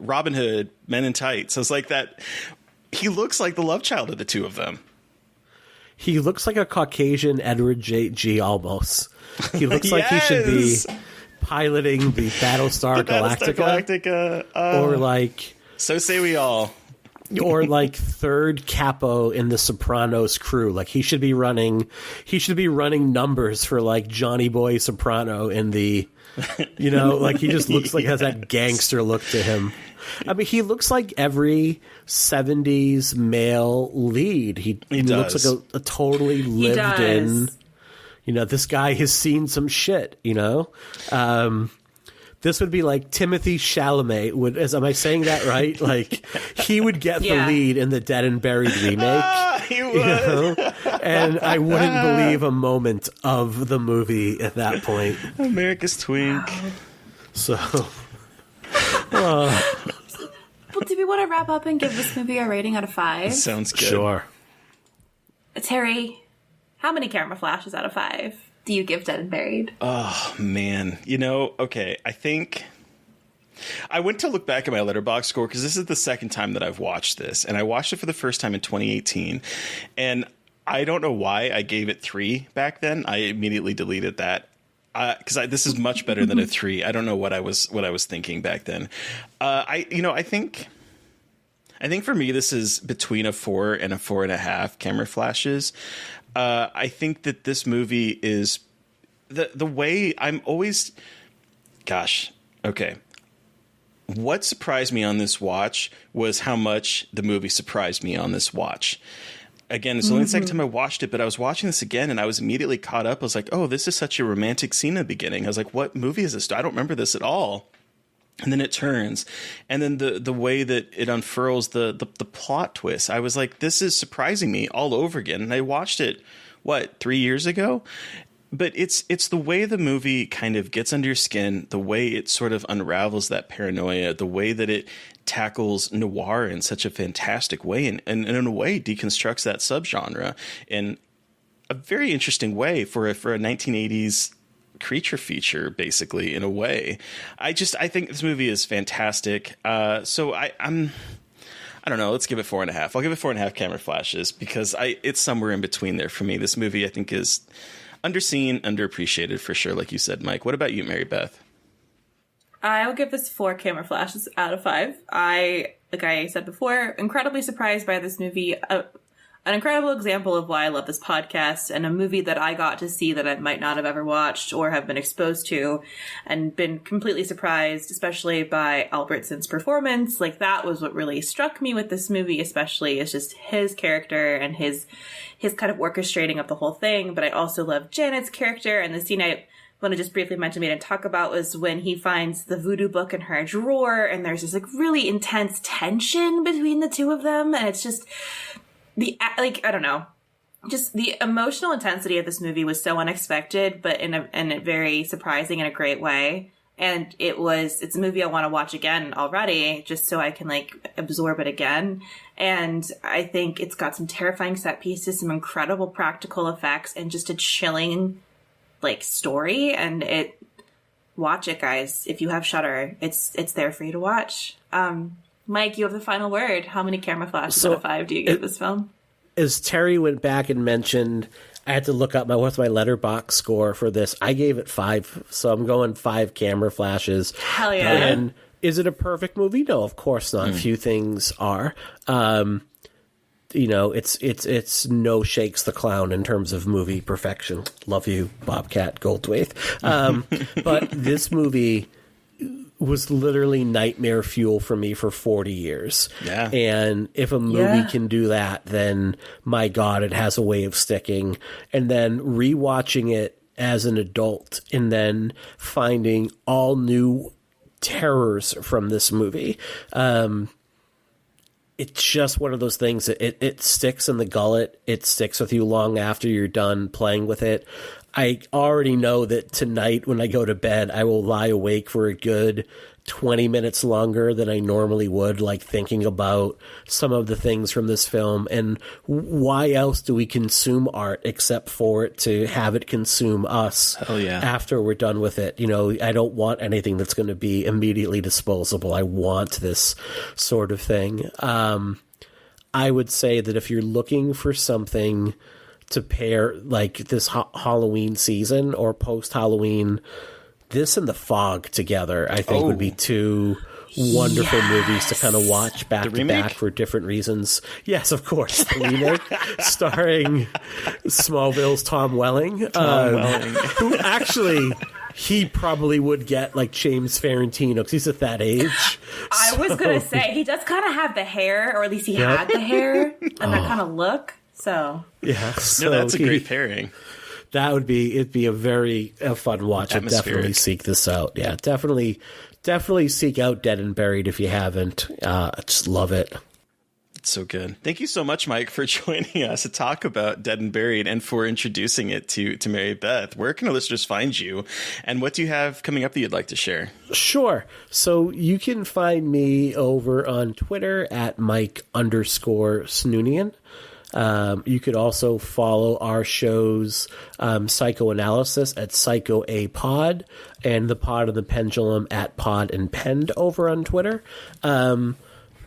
Robin Hood, Men in Tights. I was like, that he looks like the love child of the two of them. He looks like a Caucasian Edward J.G. almost. He looks like he should be piloting the Battlestar Galactica. Or like... So say we all. Or like third capo in the Sopranos crew. Like he should be running numbers for like Johnny Boy Soprano in the... You know, like he just looks like has that gangster look to him. I mean, he looks like every 70s male lead. He looks like a totally lived in, you know, this guy has seen some shit, you know? This would be like Timothy Chalamet. Am I saying that right? Like he would get the lead in the Dead and Buried remake. He would. You know? And I wouldn't believe a moment of the movie at that point. America's Twink. Wow. So... Well, do we want to wrap up and give this movie a rating out of 5? Sounds good. Sure. Terry, how many camera flashes out of 5 do you give Dead and Buried? Oh, man. You know, okay, I think... I went to look back at my Letterboxd score because this is the second time that I've watched this. And I watched it for the first time in 2018. And I don't know why I gave it 3 back then. I immediately deleted that. Because this is much better than a 3. I don't know what I was thinking back then. I think for me this is between a 4 and a 4.5 camera flashes. I think that this movie is the way I'm always. Gosh, okay. What surprised me on this watch was how much the movie surprised me on this watch. Again, it's only the second time I watched it, but I was watching this again and I was immediately caught up. I was like, oh, this is such a romantic scene in the beginning. I was like, what movie is this? I don't remember this at all. And then it turns. And then the way that it unfurls the plot twist, I was like, this is surprising me all over again. And I watched it, 3 years ago? But it's the way the movie kind of gets under your skin, the way it sort of unravels that paranoia, the way that it tackles noir in such a fantastic way, and in a way deconstructs that subgenre in a very interesting way for a 1980s creature feature, basically, in a way. I think this movie is fantastic. So I don't know. Let's give it 4.5. I'll give it 4.5 camera flashes because it's somewhere in between there for me. This movie, I think, is underseen, underappreciated for sure, like you said, Mike. What about you, Mary Beth? I'll give this 4 camera flashes out of 5. Like I said before, incredibly surprised by this movie. An incredible example of why I love this podcast, and a movie that I got to see that I might not have ever watched or have been exposed to and been completely surprised, especially by Albertson's performance. Like, that was what really struck me with this movie, especially, is just his character and his kind of orchestrating of the whole thing. But I also love Janet's character, and the scene I want to just briefly mention we didn't talk about was when he finds the voodoo book in her drawer, and there's this like really intense tension between the two of them, and it's just I don't know, just the emotional intensity of this movie was so unexpected, but in a very surprising in a great way. And it's a movie I want to watch again already, just so I can like absorb it again. And I think it's got some terrifying set pieces, some incredible practical effects, and just a chilling like story. And watch it, guys. If you have Shudder, it's there for you to watch. Mike, you have the final word. How many camera flashes out of 5 do you give this film? As Terry went back and mentioned, I had to look up what's my Letterboxd score for this. I gave it 5, so I'm going 5 camera flashes. Hell yeah. And is it a perfect movie? No, of course not. Few things are. It's no Shakes the Clown in terms of movie perfection. Love you, Bobcat Goldthwait. But this movie was literally nightmare fuel for me for 40 years. Yeah. And if a movie can do that, then my God, it has a way of sticking. And then rewatching it as an adult and then finding all new terrors from this movie. It's just one of those things that it sticks in the gullet. It sticks with you long after you're done playing with it. I already know that tonight when I go to bed, I will lie awake for a good 20 minutes longer than I normally would, like thinking about some of the things from this film and why else do we consume art except for it to have it consume us after we're done with it. You know, I don't want anything that's going to be immediately disposable. I want this sort of thing. I would say that if you're looking for something to pair like this Halloween season or post-Halloween, this and The Fog together, I think would be two wonderful movies to kind of watch back to back for different reasons. Yes, of course, the remake starring Smallville's Tom Welling. Who actually... He probably would get like James Ferrantino because he's at that age. I was going to say, he does kind of have the hair, or at least he had the hair and that kind of look. So yeah, so that's a great pairing. That would be a fun watch. I'd definitely seek this out. Yeah, definitely seek out Dead and Buried if you haven't. I just love it. It's so good. Thank you so much, Mike, for joining us to talk about Dead and Buried and for introducing it to Mary Beth. Where can our listeners find you, and what do you have coming up that you'd like to share? Sure. So you can find me over on Twitter at Mike_Snoonian. You could also follow our show's psychoanalysis at Psycho A Pod and the Pod of the Pendulum at Pod and Pend over on Twitter.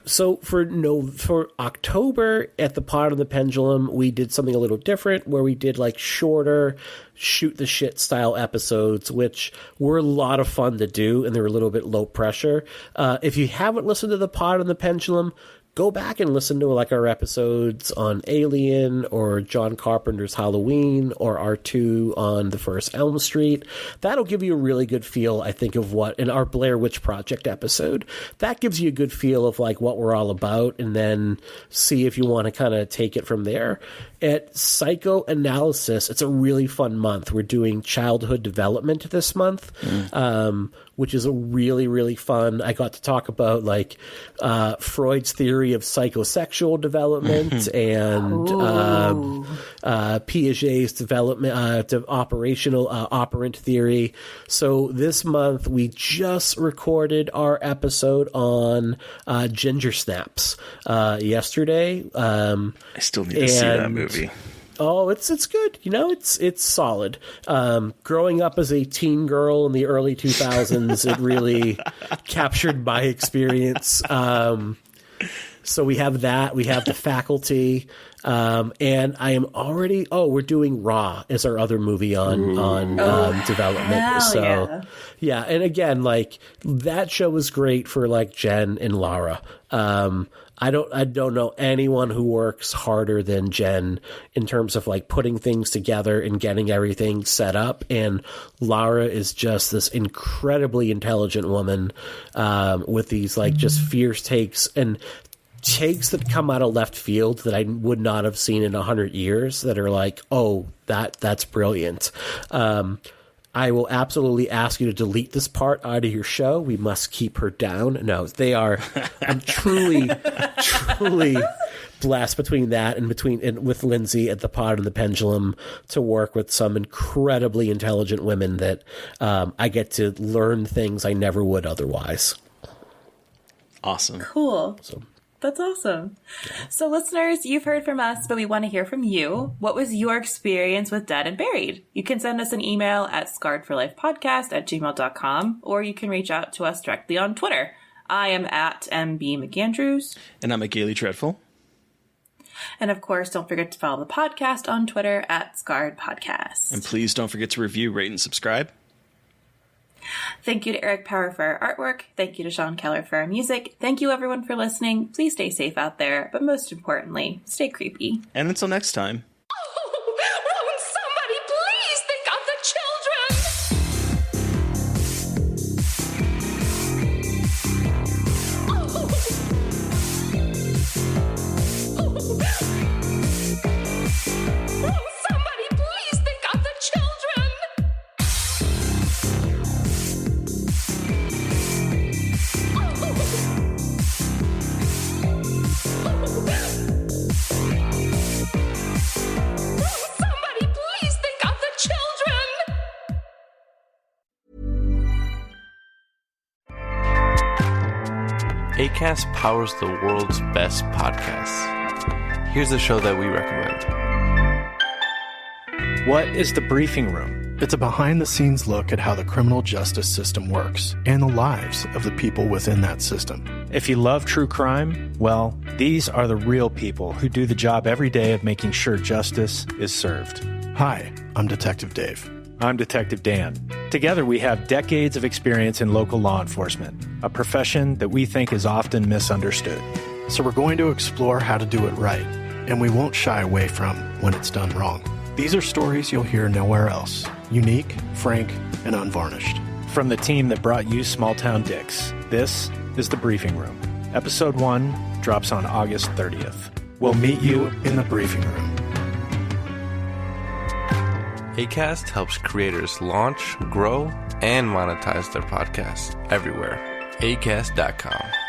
So for October at the Pod of the Pendulum, we did something a little different where we did like shorter shoot the shit style episodes, which were a lot of fun to do and they were a little bit low pressure. If you haven't listened to the Pod of the Pendulum, go back and listen to like our episodes on Alien or John Carpenter's Halloween or R2 on the first Elm Street. That'll give you a really good feel, I think, of what in our Blair Witch Project episode. That gives you a good feel of like what we're all about, and then see if you want to kind of take it from there. At Psychoanalysis, it's a really fun month. We're doing childhood development this month, which is a really, really fun. I got to talk about like Freud's theory of psychosexual development and Piaget's development to operational operant theory. So this month we just recorded our episode on ginger snaps yesterday. I still need to see that movie. Oh, it's good. You know, it's solid. Growing up as a teen girl in the early 2000s, it really captured my experience. So we have that. We have The Faculty. And I am already... Oh, we're doing Raw as our other movie on development. So yeah. And again, like that show was great for like Jen and Lara. I don't know anyone who works harder than Jen in terms of like putting things together and getting everything set up. And Lara is just this incredibly intelligent woman with these like just fierce takes and takes that come out of left field that I would not have seen in 100 years that are like, oh, that's brilliant. I will absolutely ask you to delete this part out of your show. We must keep her down. No, they are. I'm truly blessed between that and with Lindsay at the Pod and the Pendulum to work with some incredibly intelligent women that I get to learn things I never would otherwise. Awesome. Cool. That's awesome. So listeners, you've heard from us, but we want to hear from you. What was your experience with Dead and Buried? You can send us an email at scarredforlifepodcast@gmail.com, or you can reach out to us directly on Twitter. I am at MB McAndrews. And I'm at Gaily Dreadful. And of course, don't forget to follow the podcast on Twitter at Scarred Podcast. And please don't forget to review, rate, and subscribe. Thank you to Eric Power for our artwork. Thank you to Sean Keller for our music. Thank you everyone for listening. Please stay safe out there, but most importantly, stay creepy. And until next time. Oh, won't somebody please think of the children? Acast powers the world's best podcasts. Here's a show that we recommend. What is The Briefing Room? It's a behind-the-scenes look at how the criminal justice system works and the lives of the people within that system. If you love true crime, well, these are the real people who do the job every day of making sure justice is served. Hi, I'm Detective Dave. I'm Detective Dan. Together we have decades of experience in local law enforcement, a profession that we think is often misunderstood. So we're going to explore how to do it right, and we won't shy away from when it's done wrong. These are stories you'll hear nowhere else. Unique, frank, and unvarnished. From the team that brought you Small Town Dicks, this is The Briefing Room. Episode 1 drops on August 30th. We'll meet you in the briefing room. Acast helps creators launch, grow, and monetize their podcasts everywhere. Acast.com.